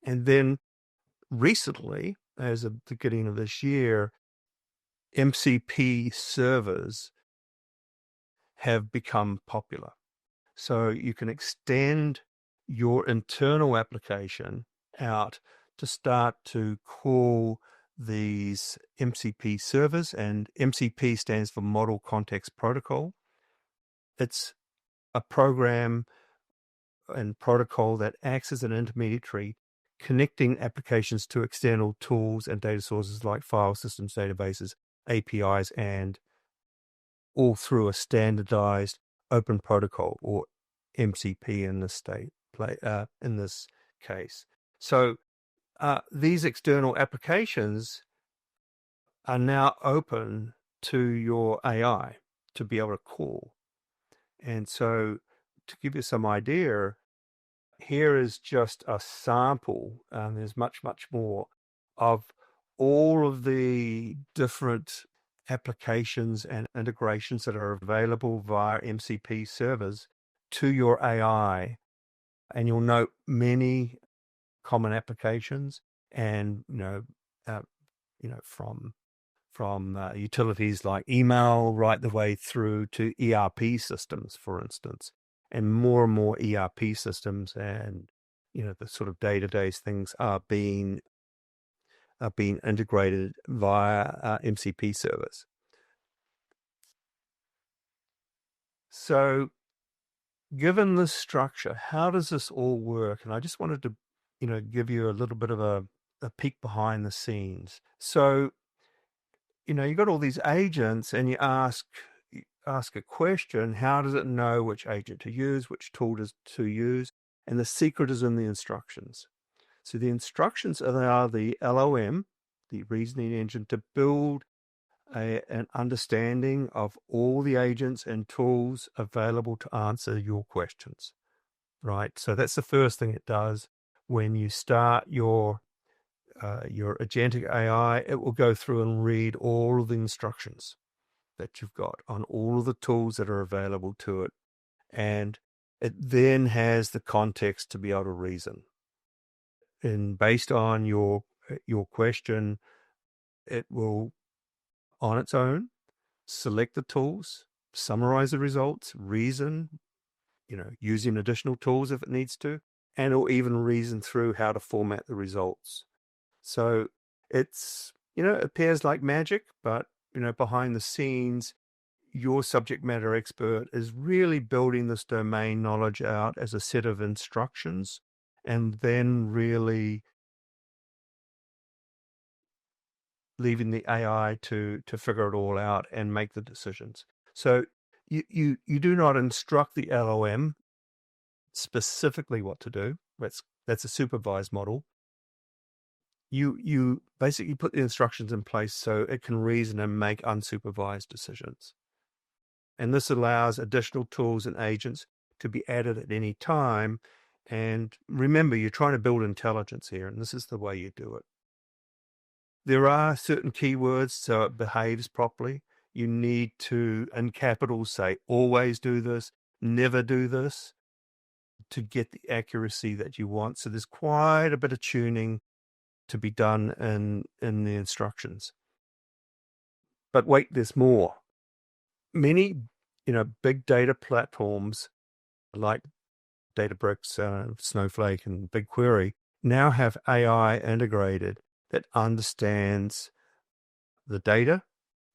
And then recently, as of the beginning of this year, MCP servers have become popular. So you can extend your internal application out to start to call these MCP servers, and MCP stands for Model Context Protocol. It's a program and protocol that acts as an intermediary, connecting applications to external tools and data sources like file systems, databases, APIs, and all through a standardized open protocol, or MCP in this case. So these external applications are now open to your AI to be able to call. And so to give you some idea, here is just a sample, and there's much, much more, of all of the different applications and integrations that are available via MCP servers to your AI. And you'll note many common applications, and from utilities like email right the way through to ERP systems, for instance, and more ERP systems, and the sort of day-to-day things are being integrated via MCP servers. So given this structure, how does this all work? And I just wanted to give you a little bit of a peek behind the scenes. So you've got all these agents, and you ask a question: how does it know which agent to use, which tool to use? And the secret is in the instructions. So the instructions are the LOM, the reasoning engine, to build an understanding of all the agents and tools available to answer your questions, right? So that's the first thing it does. When you start your agentic AI, it will go through and read all of the instructions that you've got on all of the tools that are available to it. And it then has the context to be able to reason. And based on your question, it will, on its own, select the tools, summarize the results, reason, using additional tools if it needs to, and it'll even reason through how to format the results. So it's, it appears like magic, but, behind the scenes, your subject matter expert is really building this domain knowledge out as a set of instructions, and then really leaving the AI to figure it all out and make the decisions. So you do not instruct the LLM specifically what to do. That's a supervised model. You basically put the instructions in place so it can reason and make unsupervised decisions. And this allows additional tools and agents to be added at any time. And remember, you're trying to build intelligence here, and this is the way you do it. There are certain keywords so it behaves properly. You need to, in capitals, say always do this, never do this, to get the accuracy that you want. So there's quite a bit of tuning to be done in the instructions. But wait, there's more. Many, big data platforms like Databricks, Snowflake, and BigQuery now have AI integrated that understands the data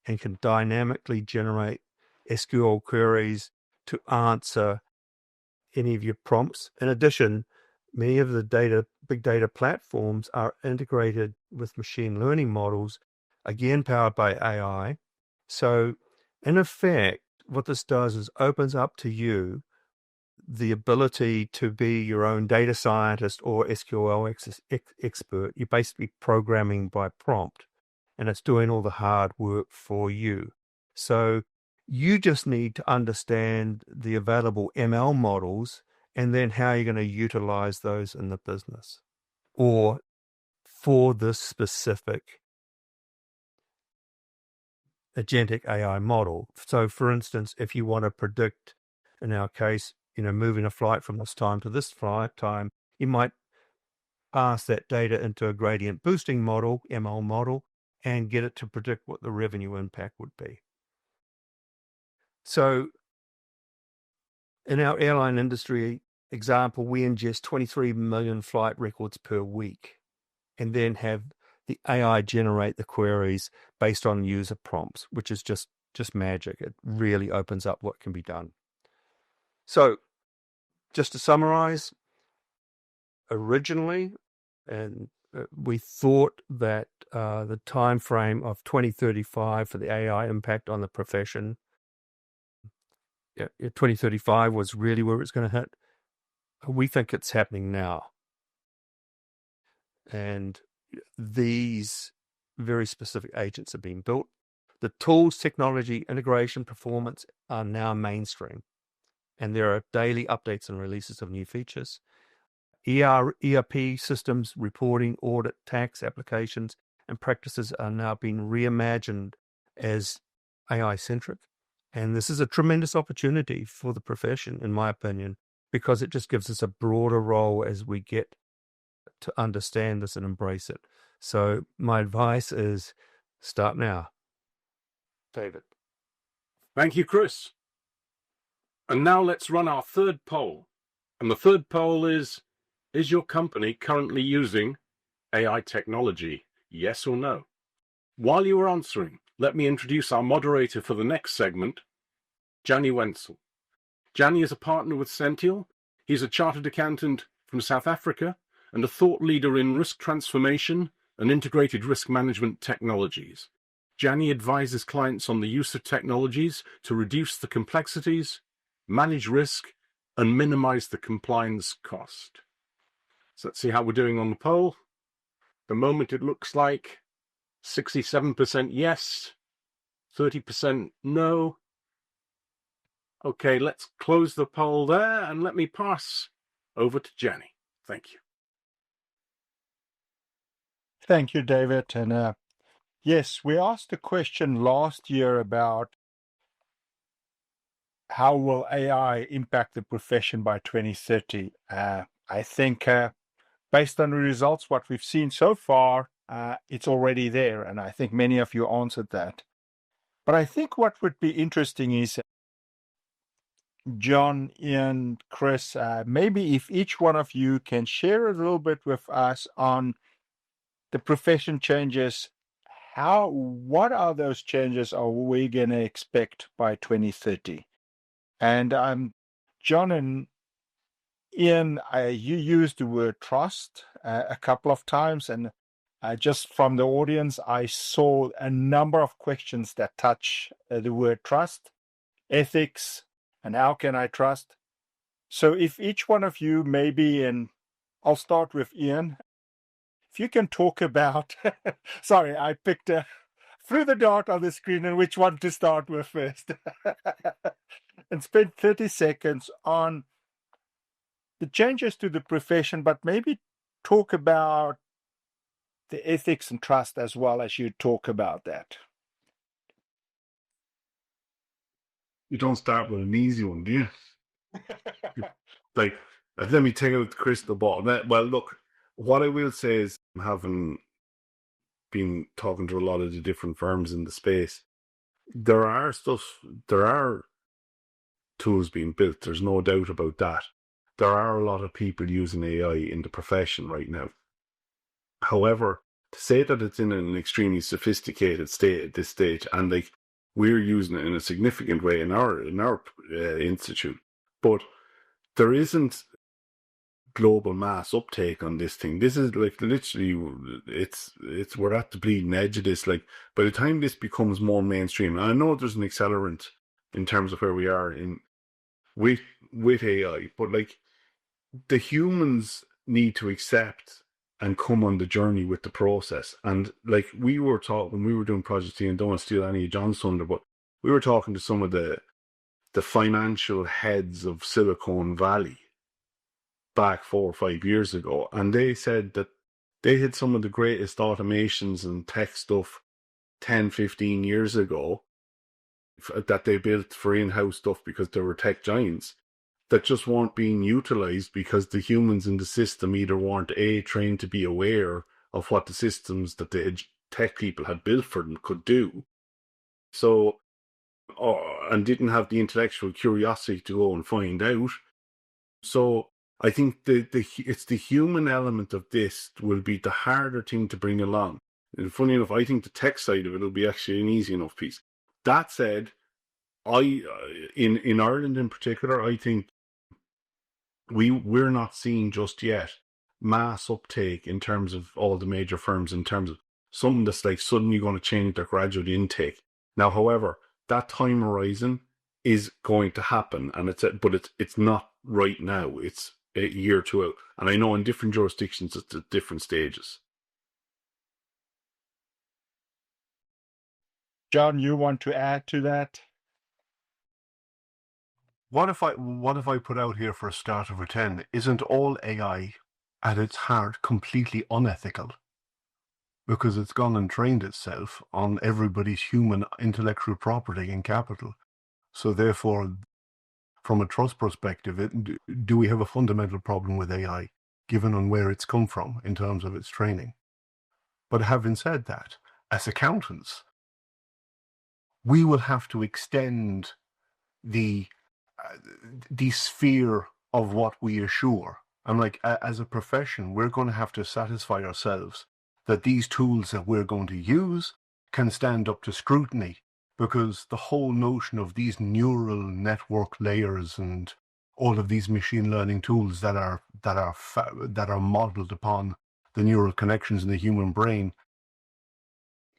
and can dynamically generate SQL queries to answer any of your prompts. In addition, many of the big data platforms are integrated with machine learning models, again powered by AI. So in effect, what this does is opens up to you the ability to be your own data scientist or SQL expert. You're basically programming by prompt, and it's doing all the hard work for you. So you just need to understand the available ML models and then how you're going to utilize those in the business or for this specific agentic AI model. So for instance, if you want to predict, in our case, moving a flight from this time to this flight time, you might pass that data into a gradient boosting model, ML model, and get it to predict what the revenue impact would be. So in our airline industry example, we ingest 23 million flight records per week and then have the AI generate the queries based on user prompts, which is just magic. It really opens up what can be done. So just to summarize, originally, and we thought that the time frame of 2035 for the AI impact on the profession, 2035 was really where it's going to hit. We think it's happening now. And these very specific agents are being built. The tools, technology, integration, performance are now mainstream. And there are daily updates and releases of new features. ERP systems, reporting, audit, tax applications, and practices are now being reimagined as AI-centric. And this is a tremendous opportunity for the profession, in my opinion, because it just gives us a broader role as we get to understand this and embrace it. So my advice is start now. David. Thank you, Chris. And now let's run our third poll. And the third poll is your company currently using AI technology? Yes or no? While you are answering, let me introduce our moderator for the next segment, Jannie Wentzel. Jannie is a partner with Sential. He's a chartered accountant from South Africa and a thought leader in risk transformation and integrated risk management technologies. Jannie advises clients on the use of technologies to reduce the complexities, manage risk, and minimize the compliance cost. So let's see how we're doing on the poll. At the moment, it looks like 67% yes, 30% no. Okay, let's close the poll there, and let me pass over to Jannie. Thank you. Thank you, David. And yes, we asked a question last year about how will AI impact the profession by 2030. I think based on the results, what we've seen so far, it's already there. And I think many of you answered that. But I think what would be interesting is, John, Ian, Chris, maybe if each one of you can share a little bit with us on the profession changes, what are those changes are we going to expect by 2030? And John and Ian, you used the word trust a couple of times, and Just from the audience, I saw a number of questions that touch the word trust, ethics, and how can I trust. So if each one of you maybe, and I'll start with Ian, if you can talk about, sorry, I picked threw the dart on the screen and which one to start with first. And spend 30 seconds on the changes to the profession, but maybe talk about the ethics and trust as well as you talk about that. You don't start with an easy one, do you? Like, let me take out the crystal ball. Well, look, what I will say is, having been talking to a lot of the different firms in the space, there are tools being built. There's no doubt about that. There are a lot of people using AI in the profession right now. However, to say that it's in an extremely sophisticated state at this stage, and like we're using it in a significant way in our institute, but there isn't global mass uptake on this thing. This is like literally, it's we're at the bleeding edge of this. Like, by the time this becomes more mainstream, and I know there's an accelerant in terms of where we are in with AI, but like the humans need to accept and come on the journey with the process. And like we were taught when we were doing projects, and don't want to steal any of John's thunder, but we were talking to some of the financial heads of Silicon Valley back 4 or 5 years ago, and they said that they had some of the greatest automations and tech stuff 10, 15 years ago that they built for in-house stuff because they were tech giants that just weren't being utilized because the humans in the system either weren't trained to be aware of what the systems that the tech people had built for them could do, so and didn't have the intellectual curiosity to go and find out. So I think it's the human element of this will be the harder thing to bring along. And funny enough, I think the tech side of it will be actually an easy enough piece. That said, in Ireland in particular, I think we're not seeing just yet mass uptake in terms of all the major firms, in terms of something that's like suddenly going to change their graduate intake. Now, however, that time horizon is going to happen, and it's not right now. It's a year or two out, and I know in different jurisdictions it's at different stages. John, you want to add to that? What if I put out here for a start over 10? Isn't all AI at its heart completely unethical? Because it's gone and trained itself on everybody's human intellectual property and capital. So therefore, from a trust perspective, do we have a fundamental problem with AI, given on where it's come from in terms of its training? But having said that, as accountants, we will have to extend the sphere of what we assure. And like, as a profession, we're going to have to satisfy ourselves that these tools that we're going to use can stand up to scrutiny, because the whole notion of these neural network layers and all of these machine learning tools that are modeled upon the neural connections in the human brain,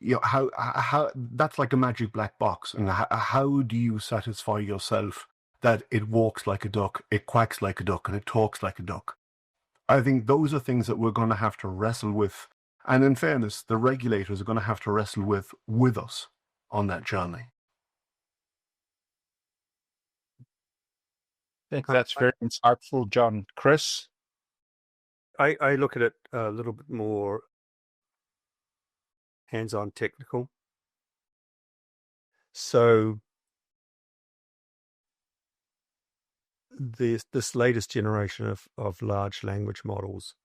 you know, how that's like a magic black box. And how do you satisfy yourself that it walks like a duck, it quacks like a duck, and it talks like a duck? I think those are things that we're going to have to wrestle with. And in fairness, the regulators are going to have to wrestle with us on that journey. I think that's very insightful, John. Chris? I look at it a little bit more hands-on technical. So this latest generation of large language models,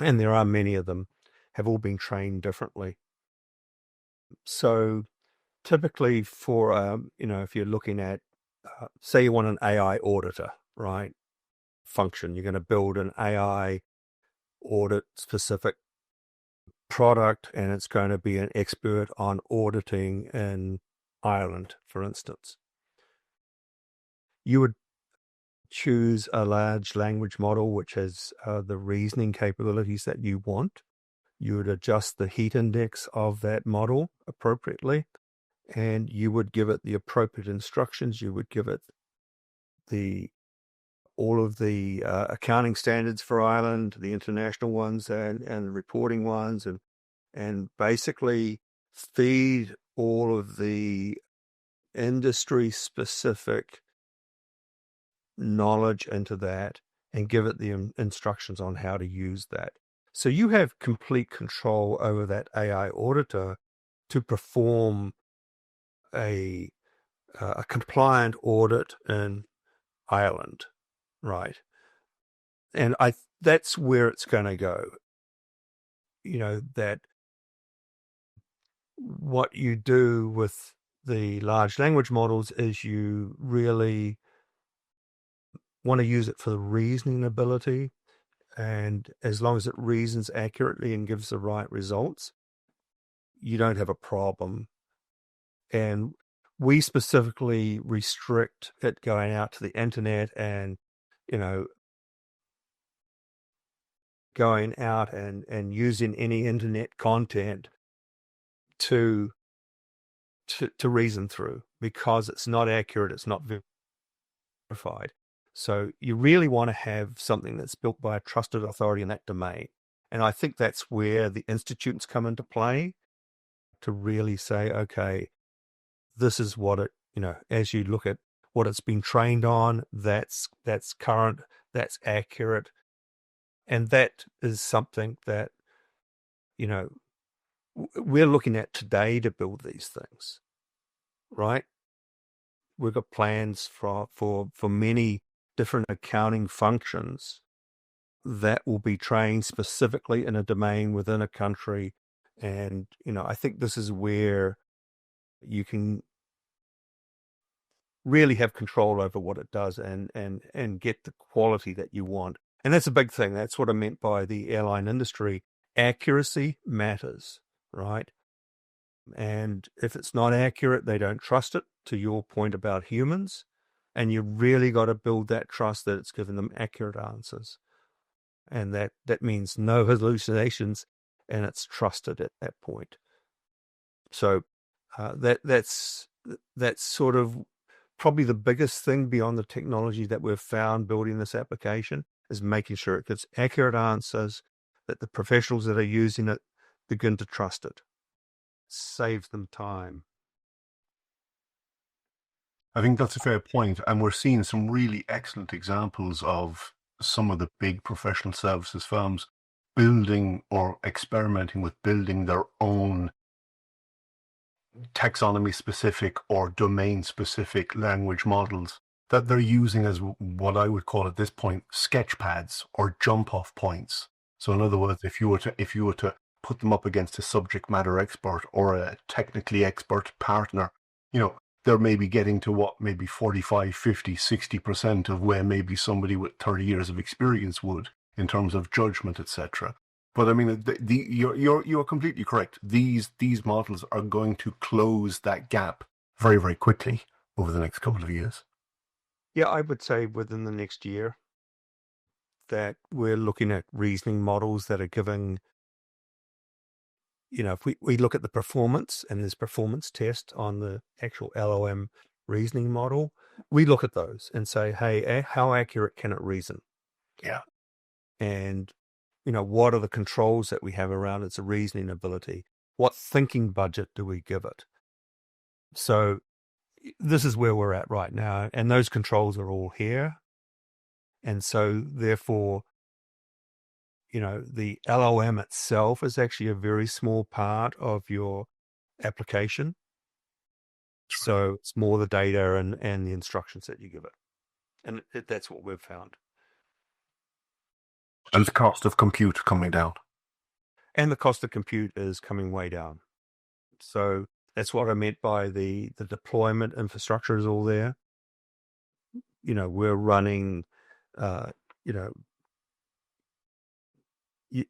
and there are many of them, have all been trained differently. So typically for, if you're looking at, say you want an AI auditor, right, function, you're going to build an AI audit specific product, and it's going to be an expert on auditing in Ireland, for instance. You would choose a large language model which has the reasoning capabilities that you want. You would adjust the heat index of that model appropriately, and you would give it the appropriate instructions. You would give it all of the accounting standards for Ireland, the international ones and the reporting ones, and basically feed all of the industry-specific knowledge into that and give it the instructions on how to use that. So you have complete control over that AI auditor to perform a compliant audit in Ireland, right? And that's where it's going to go. That what you do with the large language models is you really want to use it for the reasoning ability. And as long as it reasons accurately and gives the right results, you don't have a problem. And we specifically restrict it going out to the internet and, going out and using any internet content to reason through, because it's not accurate, it's not verified. So you really want to have something that's built by a trusted authority in that domain. And I think that's where the institutes come into play, to really say, okay, this is what it, as you look at what it's been trained on, that's current, that's accurate. And that is something that, we're looking at today to build these things, right? We've got plans for many different accounting functions that will be trained specifically in a domain within a country. And, I think this is where you can really have control over what it does and get the quality that you want. And that's a big thing. That's what I meant by the airline industry. Accuracy matters, right? And if it's not accurate, they don't trust it, to your point about humans. And you really got to build that trust that it's giving them accurate answers. And that means no hallucinations, and it's trusted at that point. So that's sort of probably the biggest thing beyond the technology that we've found building this application, is making sure it gives accurate answers, that the professionals that are using it begin to trust it. Saves them time. I think that's a fair point, and we're seeing some really excellent examples of some of the big professional services firms building or experimenting with building their own taxonomy-specific or domain-specific language models that they're using as what I would call at this point sketch pads or jump-off points. So in other words, if you were to put them up against a subject matter expert or a technically expert partner, they're maybe getting to what maybe 45, 50, 60% of where maybe somebody with 30 years of experience would in terms of judgment, etc. But I mean, you're completely correct. These models are going to close that gap very, very quickly over the next couple of years. Yeah, I would say within the next year that we're looking at reasoning models that are giving, if we look at the performance and there's performance test on the actual LOM reasoning model, we look at those and say, hey, how accurate can it reason? Yeah. And, what are the controls that we have around its reasoning ability? What thinking budget do we give it? So this is where we're at right now. And those controls are all here. And so therefore, the LOM itself is actually a very small part of your application. So it's more the data and the instructions that you give it. And that's what we've found. And the cost of compute coming down. And the cost of compute is coming way down. So that's what I meant by the deployment infrastructure is all there. We're running, you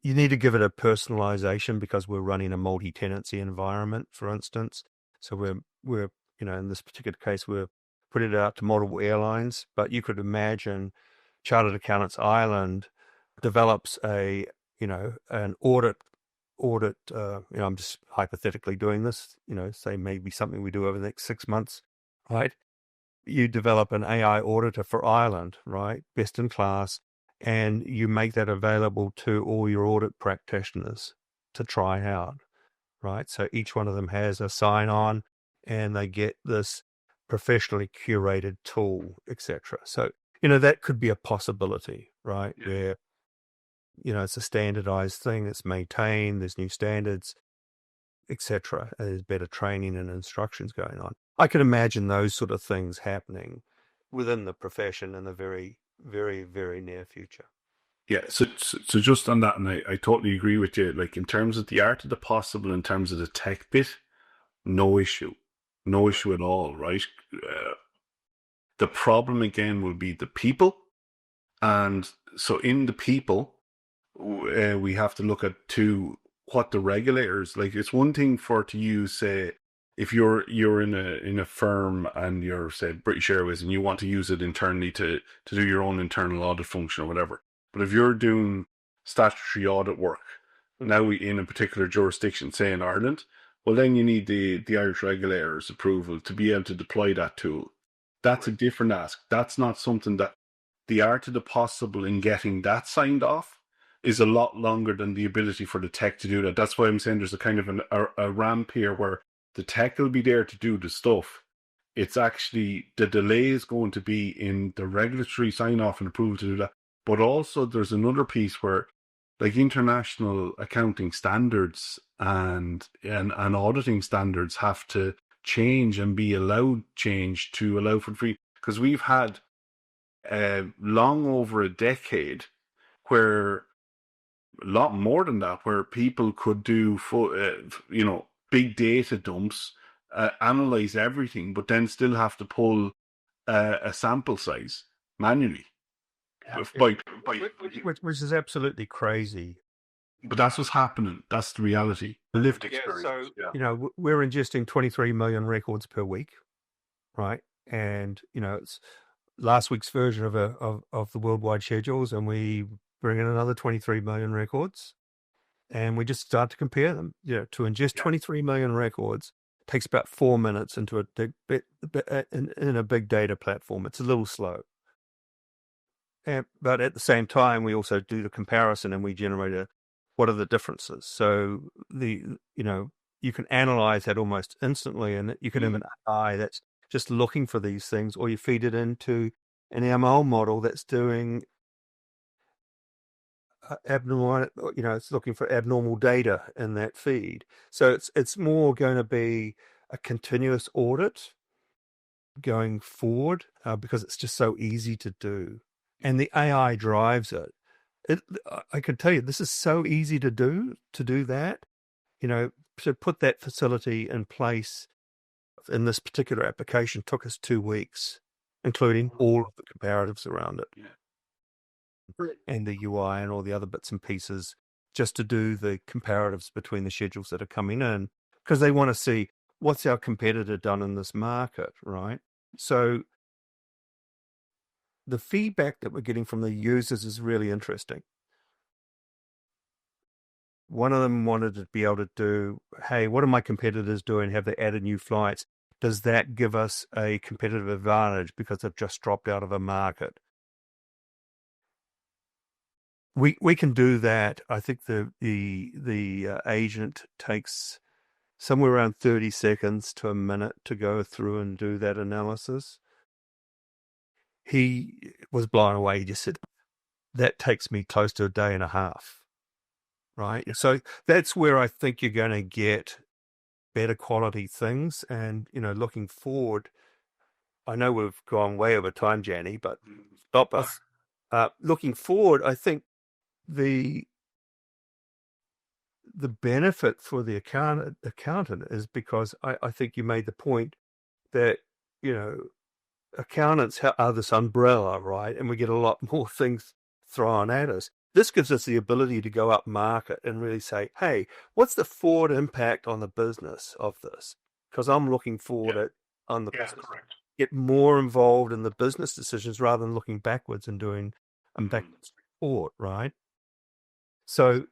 need to give it a personalization because we're running a multi-tenancy environment, for instance. So we're in this particular case, we're putting it out to multiple airlines, but you could imagine Chartered Accountants Ireland develops an audit audit, I'm just hypothetically doing this, say maybe something we do over the next 6 months, right? You develop an AI auditor for Ireland, right? Best in class, and you make that available to all your audit practitioners to try out, right? So each one of them has a sign-on, and they get this professionally curated tool, etc. So, that could be a possibility, right? Yeah. Where, it's a standardized thing, it's maintained, there's new standards, etc. There's better training and instructions going on. I can imagine those sort of things happening within the profession in the very, very, very near future. Yeah, so just on that, and I totally agree with you. Like, in terms of the art of the possible, in terms of the tech bit, no issue at all, right? The problem again will be the people, and so in the people, we have to look at what the regulators like. It's one thing to use, say, if you're in a firm and you're, say, British Airways, and you want to use it internally to do your own internal audit function or whatever. But if you're doing statutory audit work now in a particular jurisdiction, say in Ireland, well, then you need the Irish regulator's approval to be able to deploy that tool. That's a different ask. That's not something that the art of the possible in getting that signed off is a lot longer than the ability for the tech to do that. That's why I'm saying there's a kind of a ramp here where the tech will be there to do the stuff. It's actually the delay is going to be in the regulatory sign off and approval to do that. But also there's another piece where, like, international accounting standards and auditing standards have to change and be allowed change to allow for free. Because we've had long over a decade where, a lot more than that, where people could do big data dumps, analyze everything, but then still have to pull a sample size manually. Which is absolutely crazy. But that's what's happening. That's the reality. The lived experience. So, we're ingesting 23 million records per week, right? And, it's last week's version of the worldwide schedules, and we bring in another 23 million records, and we just start to compare them. To ingest 23 million records takes about 4 minutes into in a big data platform. It's a little slow. But at the same time, we also do the comparison, and we generate what are the differences. So you can analyze that almost instantly, and you can have an AI that's just looking for these things, or you feed it into an ML model that's doing abnormal. It's looking for abnormal data in that feed. So it's more going to be a continuous audit going forward because it's just so easy to do. And the AI drives it. I can tell you, this is so easy to do that, to put that facility in place in this particular application took us 2 weeks, including all of the comparatives around it. Yeah. And the UI and all the other bits and pieces, just to do the comparatives between the schedules that are coming in, because they want to see what's our competitor done in this market, right? So the feedback that we're getting from the users is really interesting. One of them wanted to be able to do, hey, what are my competitors doing? Have they added new flights? Does that give us a competitive advantage because they've just dropped out of a market? We can do that. I think the agent takes somewhere around 30 seconds to a minute to go through and do that analysis. He was blown away. He just said, that takes me close to a day and a half, right? So that's where I think you're going to get better quality things. And, looking forward, I know we've gone way over time, Jannie, but stop us. Looking forward, I think the benefit for the accountant is because I think you made the point that, accountants are this umbrella, right? And we get a lot more things thrown at us. This gives us the ability to go up market and really say, hey, what's the forward impact on the business of this? Because I'm looking forward on the business. Correct. Get more involved in the business decisions rather than looking backwards and doing backwards forward, right? So,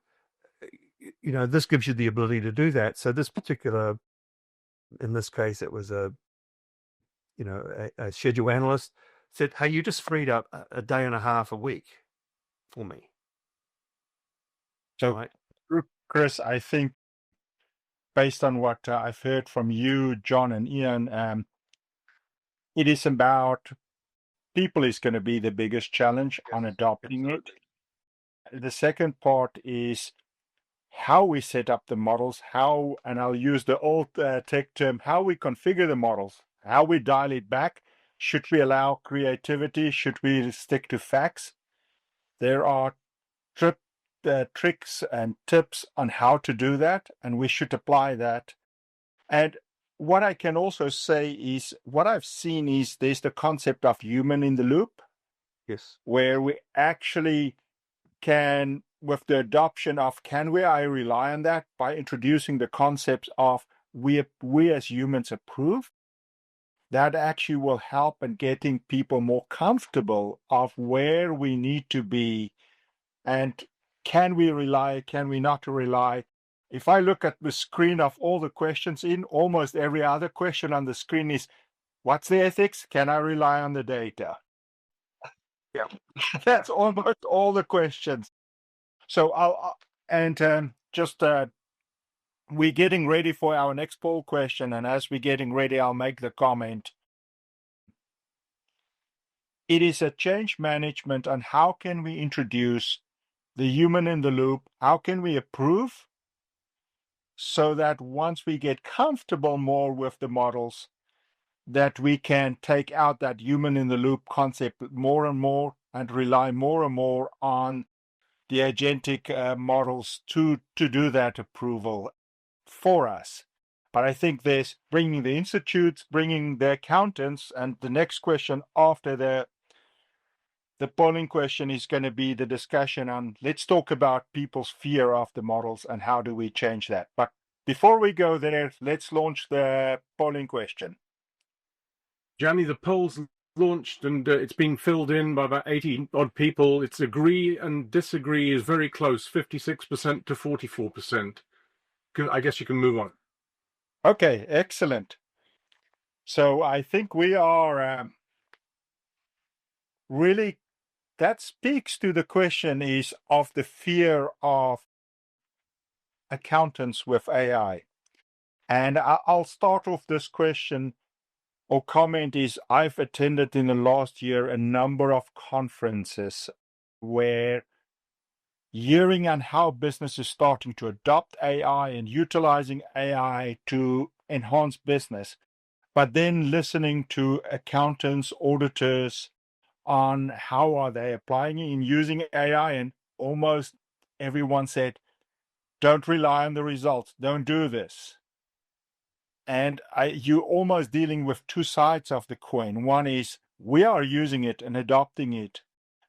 this gives you the ability to do that. So this particular, in this case, it was a schedule analyst said, hey, you just freed up a day and a half a week for me. So, right? Chris, I think based on what I've heard from you, John and Ian, it is about people is going to be the biggest challenge on adopting it. The second part is how we set up the models, how, and I'll use the old tech term, how we configure the models, how we dial it back. Should we allow creativity? Should we stick to facts? There are tricks and tips on how to do that, and we should apply that. And what I can also say is what I've seen is there's the concept of human in the loop. Yes. Where we actually can, with the adoption of I rely on that by introducing the concepts of we as humans approve. That actually will help in getting people more comfortable of where we need to be and can we rely, can we not rely. If I look at the screen of all the questions in, almost every other question on the screen is, what's the ethics? Can I rely on the data? Yeah, that's almost all the questions. So we're getting ready for our next poll question, and as we're getting ready, I'll make the comment. It is a change management on how can we introduce the human in the loop, how can we approve so that once we get comfortable more with the models, that we can take out that human in the loop concept more and more and rely more and more on the agentic models to do that approval for us. But I think there's bringing the institutes, bringing the accountants, and the next question after the polling question is going to be the discussion on, let's talk about people's fear of the models and how do we change that. But before we go there, let's launch the polling question. Jannie, the poll's launched and it's been filled in by about 80 odd people. It's agree and disagree is very close, 56% to 44%. I guess you can move on. Okay, excellent. So I think we are really, that speaks to the question is of the fear of accountants with AI. And I'll start off this question or comment is I've attended in the last year a number of conferences where hearing on how business is starting to adopt AI and utilizing AI to enhance business, but then listening to accountants, auditors on how are they applying it and using AI, and almost everyone said, don't rely on the results, don't do this. And you're almost dealing with two sides of the coin. One is we are using it and adopting it,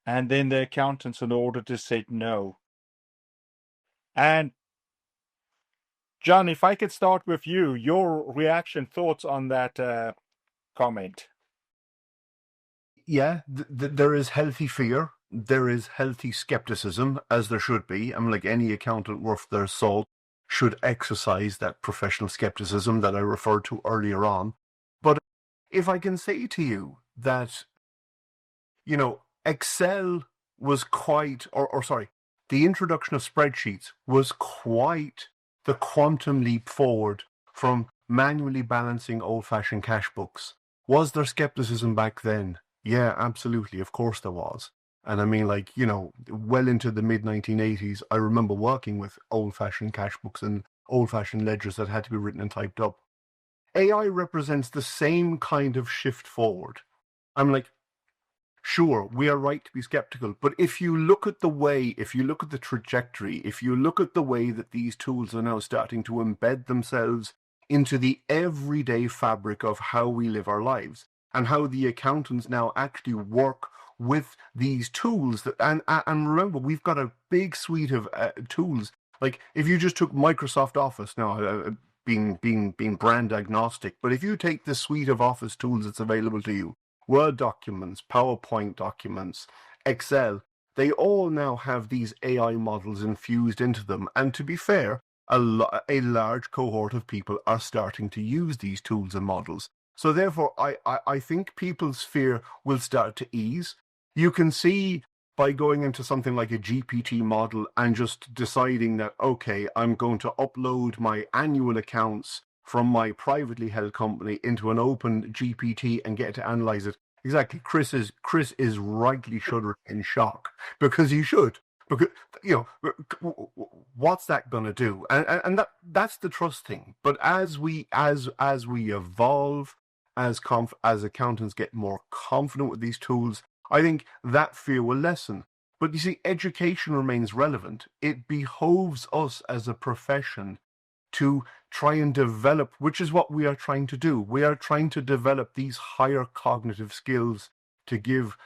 and then the accountants and auditors said no. And John, if I could start with you, your reaction, thoughts on that comment. Yeah, there is healthy fear. There is healthy skepticism, as there should be. I mean, like any accountant worth their salt should exercise that professional skepticism that I referred to earlier on. But if I can say to you that, Excel was quite, the introduction of spreadsheets was quite the quantum leap forward from manually balancing old-fashioned cash books. Was there skepticism back then? Yeah, absolutely. Of course there was. And I mean, well into the mid-1980s, I remember working with old-fashioned cash books and old-fashioned ledgers that had to be written and typed up. AI represents the same kind of shift forward. I'm like, sure, we are right to be skeptical, but if you look at the trajectory, if you look at the way that these tools are now starting to embed themselves into the everyday fabric of how we live our lives, and how the accountants now actually work with these tools, and remember, we've got a big suite of tools. Like if you just took Microsoft Office now, being brand agnostic, but if you take the suite of Office tools that's available to you, Word documents, PowerPoint documents, Excel, they all now have these AI models infused into them. And to be fair, a large cohort of people are starting to use these tools and models. So therefore, I think people's fear will start to ease. You can see by going into something like a GPT model and just deciding that, okay, I'm going to upload my annual accounts from my privately held company into an open GPT and get to analyze it. Exactly. Chris is rightly shuddering in shock, because he should. Because, what's that going to do? And that's the trust thing. But as we evolve, as accountants get more confident with these tools, I think that fear will lessen. But you see, education remains relevant. It behoves us as a profession to try and develop, which is what we are trying to do. We are trying to develop these higher cognitive skills to give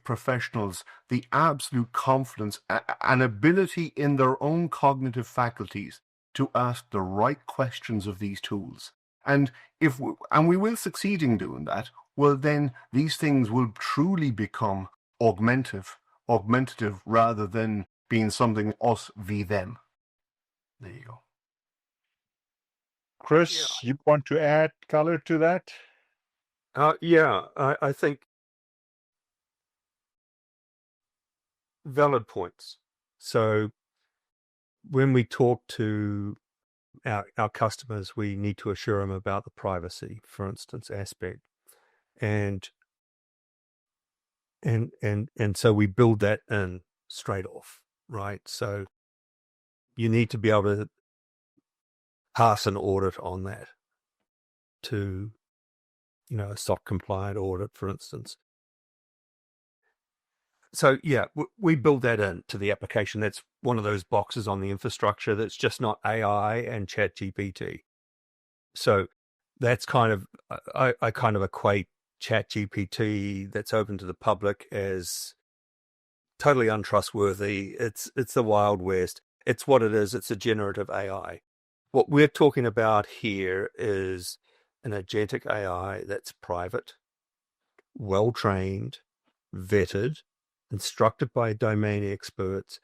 professionals the absolute confidence and ability in their own cognitive faculties to ask the right questions of these tools. And we will succeed in doing that, well, then these things will truly become augmentative rather than being something us v them. There you go. Chris, you want to add color to that? I think valid points. So when we talk to our customers, we need to assure them about the privacy, for instance, aspect. And so we build that in straight off, right? So you need to be able to pass an audit on that to, a SOC compliant audit, for instance. So yeah, we build that into the application. That's one of those boxes on the infrastructure that's just not AI and ChatGPT. So that's kind of, I kind of equate ChatGPT that's open to the public as totally untrustworthy. It's the Wild West. It's what it is. It's a generative AI. What we're talking about here is an agentic AI that's private, well-trained, vetted, instructed by domain experts,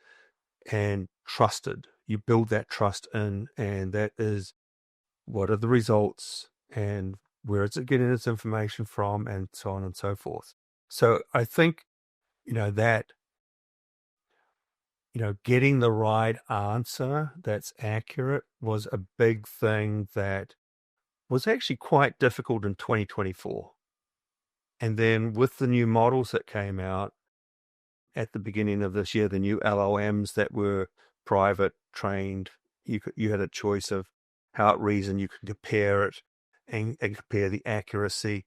and trusted. You build that trust in, and that is what are the results and where is it getting its information from, and so on and so forth. So I think, that, getting the right answer that's accurate was a big thing that was actually quite difficult in 2024. And then with the new models that came out at the beginning of this year, the new LLMs that were private trained, you had a choice of how it reasoned. You could compare it and compare the accuracy.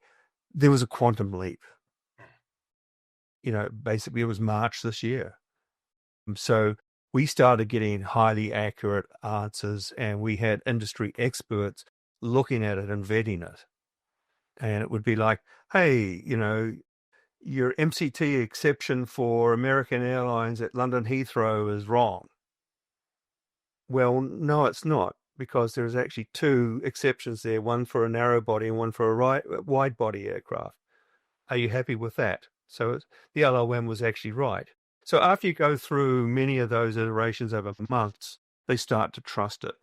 There was a quantum leap. Basically it was March this year. So we started getting highly accurate answers, and we had industry experts looking at it and vetting it. And it would be like, hey, your MCT exception for American Airlines at London Heathrow is wrong. Well, no, it's not, because there's actually two exceptions there, one for a narrow body and one for a wide body aircraft. Are you happy with that? So the LLM was actually right. So after you go through many of those iterations over months, they start to trust it.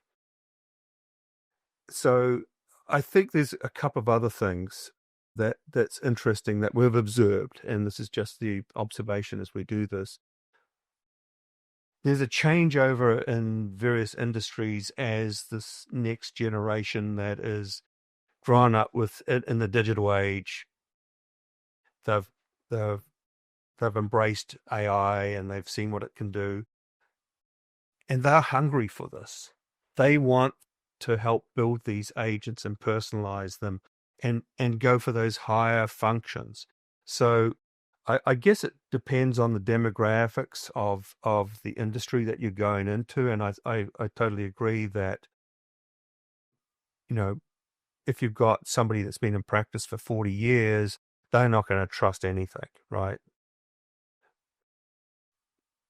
So I think there's a couple of other things that's interesting that we've observed, and this is just the observation as we do this. There's a changeover in various industries as this next generation that is grown up with it in the digital age. They've embraced AI and they've seen what it can do, and they're hungry for this. They want to help build these agents and personalize them and go for those higher functions. So I guess it depends on the demographics of the industry that you're going into. And I totally agree that, if you've got somebody that's been in practice for 40 years, they're not going to trust anything, right?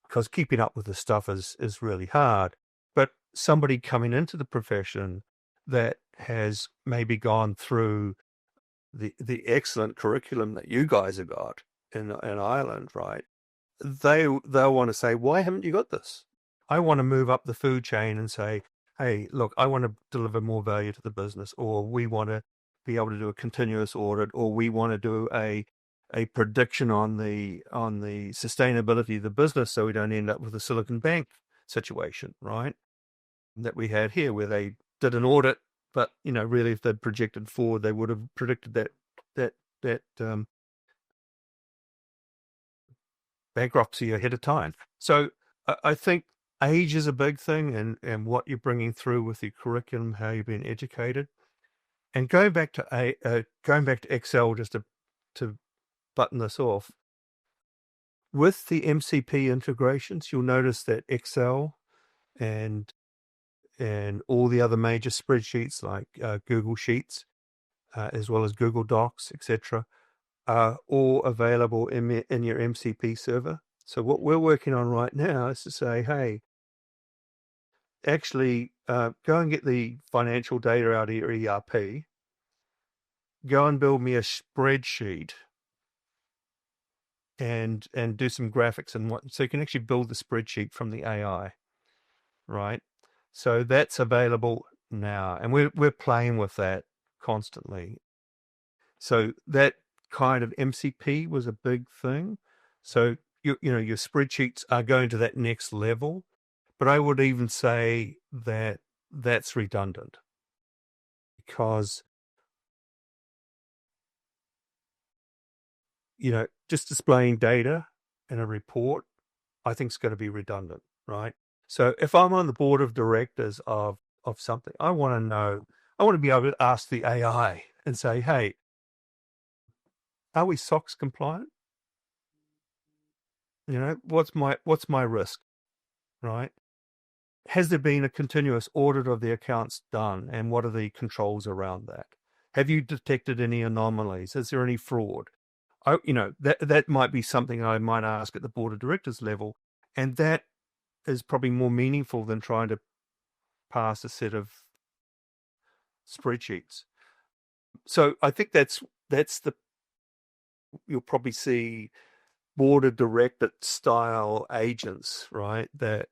Because keeping up with the stuff is really hard. But somebody coming into the profession that has maybe gone through the excellent curriculum that you guys have got in Ireland, right? they'll want to say, why haven't you got this? I want to move up the food chain and say, hey, look, I want to deliver more value to the business, or we want to be able to do a continuous audit, or we want to do a prediction on the sustainability of the business, so we don't end up with a Silicon Bank situation, right? That we had here, where they did an audit, but really, if they'd projected forward, they would have predicted that bankruptcy ahead of time. So I think age is a big thing, and what you're bringing through with your curriculum, how you've been educated, and going back to Excel, just to button this off. With the MCP integrations, you'll notice that Excel and all the other major spreadsheets like Google Sheets, as well as Google Docs, etc., are all available in your MCP server. So what we're working on right now is to say, hey, actually go and get the financial data out of your ERP, go and build me a spreadsheet and do some graphics and so you can actually build the spreadsheet from the AI, right? So that's available now, and we're playing with that constantly. So that kind of MCP was a big thing. So your spreadsheets are going to that next level, but I would even say that that's redundant, because just displaying data in a report, I think is going to be redundant, right? So if I'm on the board of directors of something, I want to be able to ask the AI and say, hey, are we SOX compliant? What's my risk, right? Has there been a continuous audit of the accounts done, and what are the controls around that? Have you detected any anomalies? Is there any fraud? That might be something I might ask at the board of directors level, and that is probably more meaningful than trying to pass a set of spreadsheets. So I think that's you'll probably see board of director style agents, right? That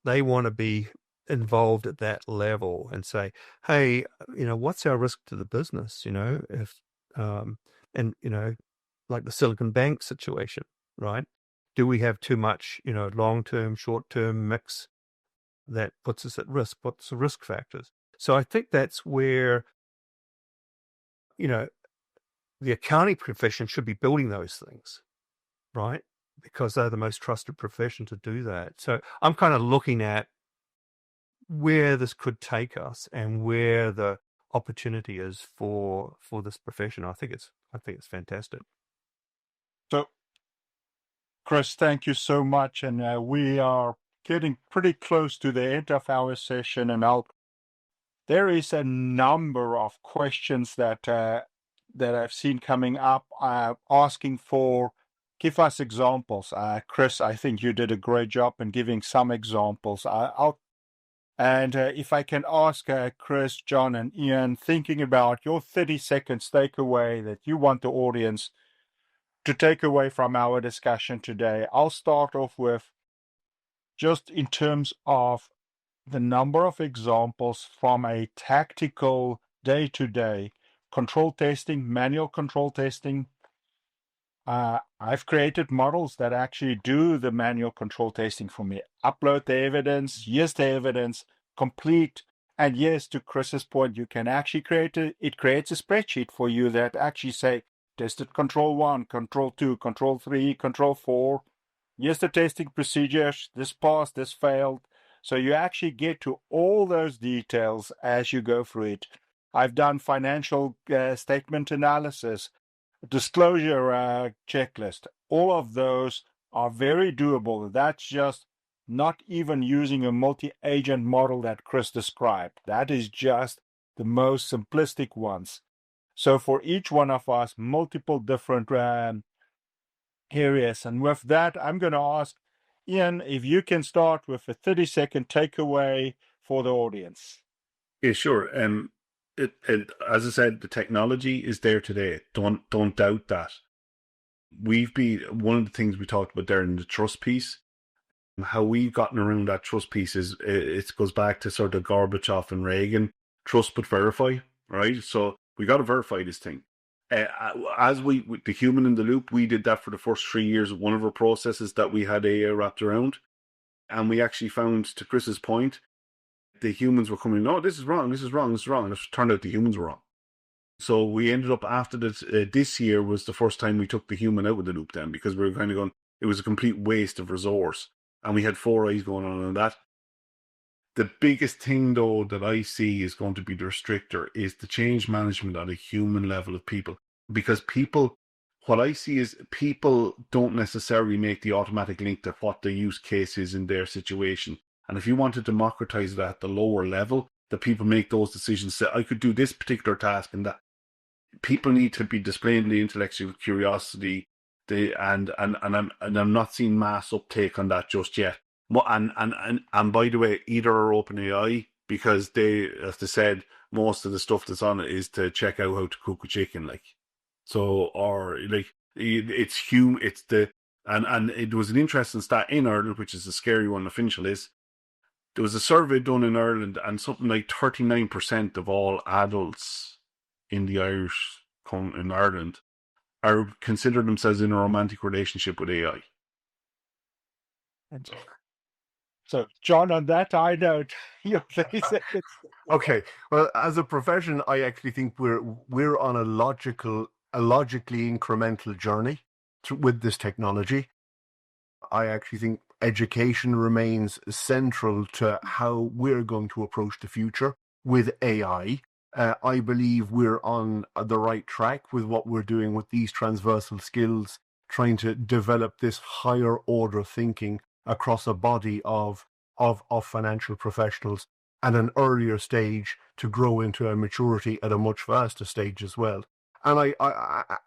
they want to be involved at that level and say, hey, what's our risk to the business? If like the Silicon Bank situation, right? Do we have too much, long-term, short-term mix that puts us at risk? What's the risk factors? So I think that's where, the accounting profession should be building those things, right? Because they're the most trusted profession to do that. So I'm kind of looking at where this could take us and where the opportunity is for this profession. I think it's fantastic. So, Chris, thank you so much. And we are getting pretty close to the end of our session. And there is a number of questions that I've seen coming up, asking for, give us examples. Chris, I think you did a great job in giving some examples. If I can ask Chris, John, and Ian, thinking about your 30 seconds takeaway that you want the audience to take away from our discussion today, I'll start off with just in terms of the number of examples from a tactical day-to-day control testing, manual control testing. I've created models that actually do the manual control testing for me. Upload the evidence, here's the evidence, complete. And yes, to Chris's point, you can actually it creates a spreadsheet for you that actually say, tested control 1, control 2, control 3, control 4. Here's the testing procedures, this passed, this failed. So you actually get to all those details as you go through it. I've done financial statement analysis, disclosure checklist. All of those are very doable. That's just not even using a multi-agent model that Chris described. That is just the most simplistic ones. So for each one of us, multiple different areas. And with that, I'm going to ask Ian if you can start with a 30-second takeaway for the audience. Yeah, sure. As I said, the technology is there today. Don't doubt that. one of the things we talked about there in the trust piece, how we've gotten around that trust piece is it goes back to sort of Gorbachev and Reagan, trust but verify, right? So we got to verify this thing. As with the human in the loop, we did that for the first 3 years of one of our processes that we had AI wrapped around. And we actually found, to Chris's point, the humans were coming, oh, this is wrong, this is wrong, this is wrong. And it turned out the humans were wrong. So we ended up after this year was the first time we took the human out of the loop then, because we were kind of going, it was a complete waste of resource. And we had 4 eyes going on that. The biggest thing, though, that I see is going to be the restrictor is the change management at a human level of people. Because what I see is people don't necessarily make the automatic link to what the use case is in their situation. And if you want to democratize that at the lower level, that people make those decisions, say, I could do this particular task and that. People need to be displaying the intellectual curiosity, and I'm not seeing mass uptake on that just yet. And by the way, either are OpenAI, because they, as they said, most of the stuff that's on it is to check out how to cook a chicken, like. So, or like it's and it was an interesting stat in Ireland, which is a scary one to finish this. There was a survey done in Ireland, and something like 39% of all adults in the in Ireland are consider themselves in a romantic relationship with AI. So, John, on that high note, Okay. Well, as a profession, I actually think we're on a logically incremental journey with this technology. I actually think education remains central to how we're going to approach the future with AI. I believe we're on the right track with what we're doing with these transversal skills, trying to develop this higher order thinking across a body of financial professionals at an earlier stage to grow into a maturity at a much faster stage as well. And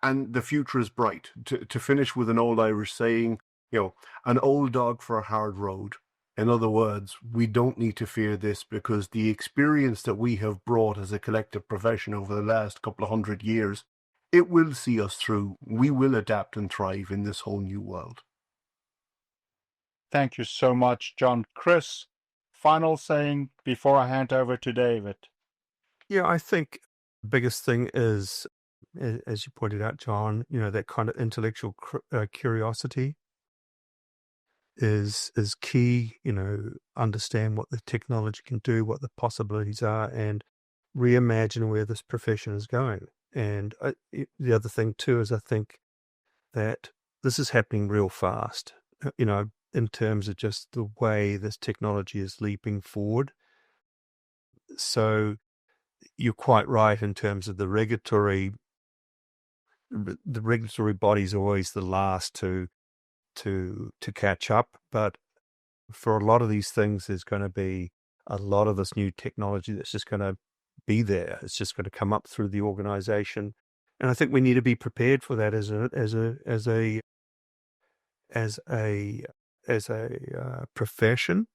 and the future is bright. To finish with an old Irish saying, an old dog for a hard road. In other words, we don't need to fear this because the experience that we have brought as a collective profession over the last couple of 100 years, it will see us through. We will adapt and thrive in this whole new world. Thank you so much, John. Chris, final saying before I hand over to David. Yeah, I think the biggest thing is, as you pointed out, John, that kind of intellectual curiosity is key. Understand what the technology can do, what the possibilities are, and reimagine where this profession is going. And the other thing too is I think that this is happening real fast, in terms of just the way this technology is leaping forward. So you're quite right in terms of the regulatory body's always the last to catch up. But for a lot of these things, there's going to be a lot of this new technology that's just going to be there. It's just going to come up through the organization. And I think we need to be prepared for that as a profession.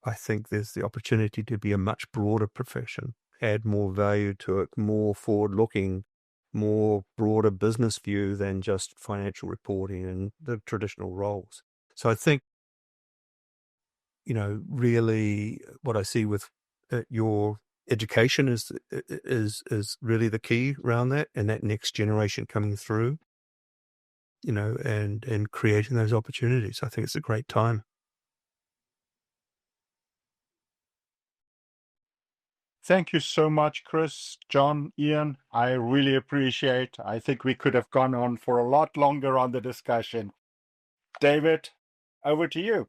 I think there's the opportunity to be a much broader profession, add more value to it, more forward-looking, more broader business view than just financial reporting and the traditional roles. So I think, really what I see with your education is really the key around that, and that next generation coming through, and creating those opportunities. I think it's a great time. Thank you so much, Chris, John, Ian. I really appreciate. I think we could have gone on for a lot longer on the discussion. David, over to you.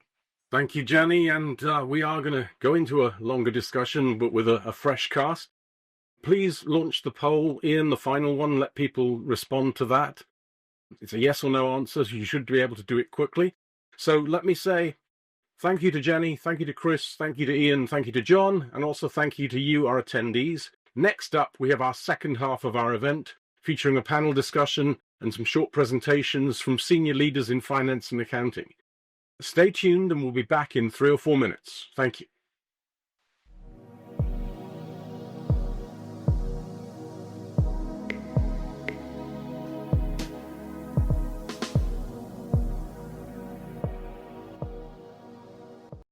Thank you, Jannie. And we are going to go into a longer discussion, but with a fresh cast. Please launch the poll, Ian, the final one. Let people respond to that. It's a yes or no answer, so you should be able to do it quickly. So let me say thank you to Jannie, thank you to Chris, thank you to Ian, thank you to John, and also thank you to you, our attendees. Next up, we have our second half of our event, featuring a panel discussion and some short presentations from senior leaders in finance and accounting. Stay tuned and we'll be back in 3 or 4 minutes. Thank you.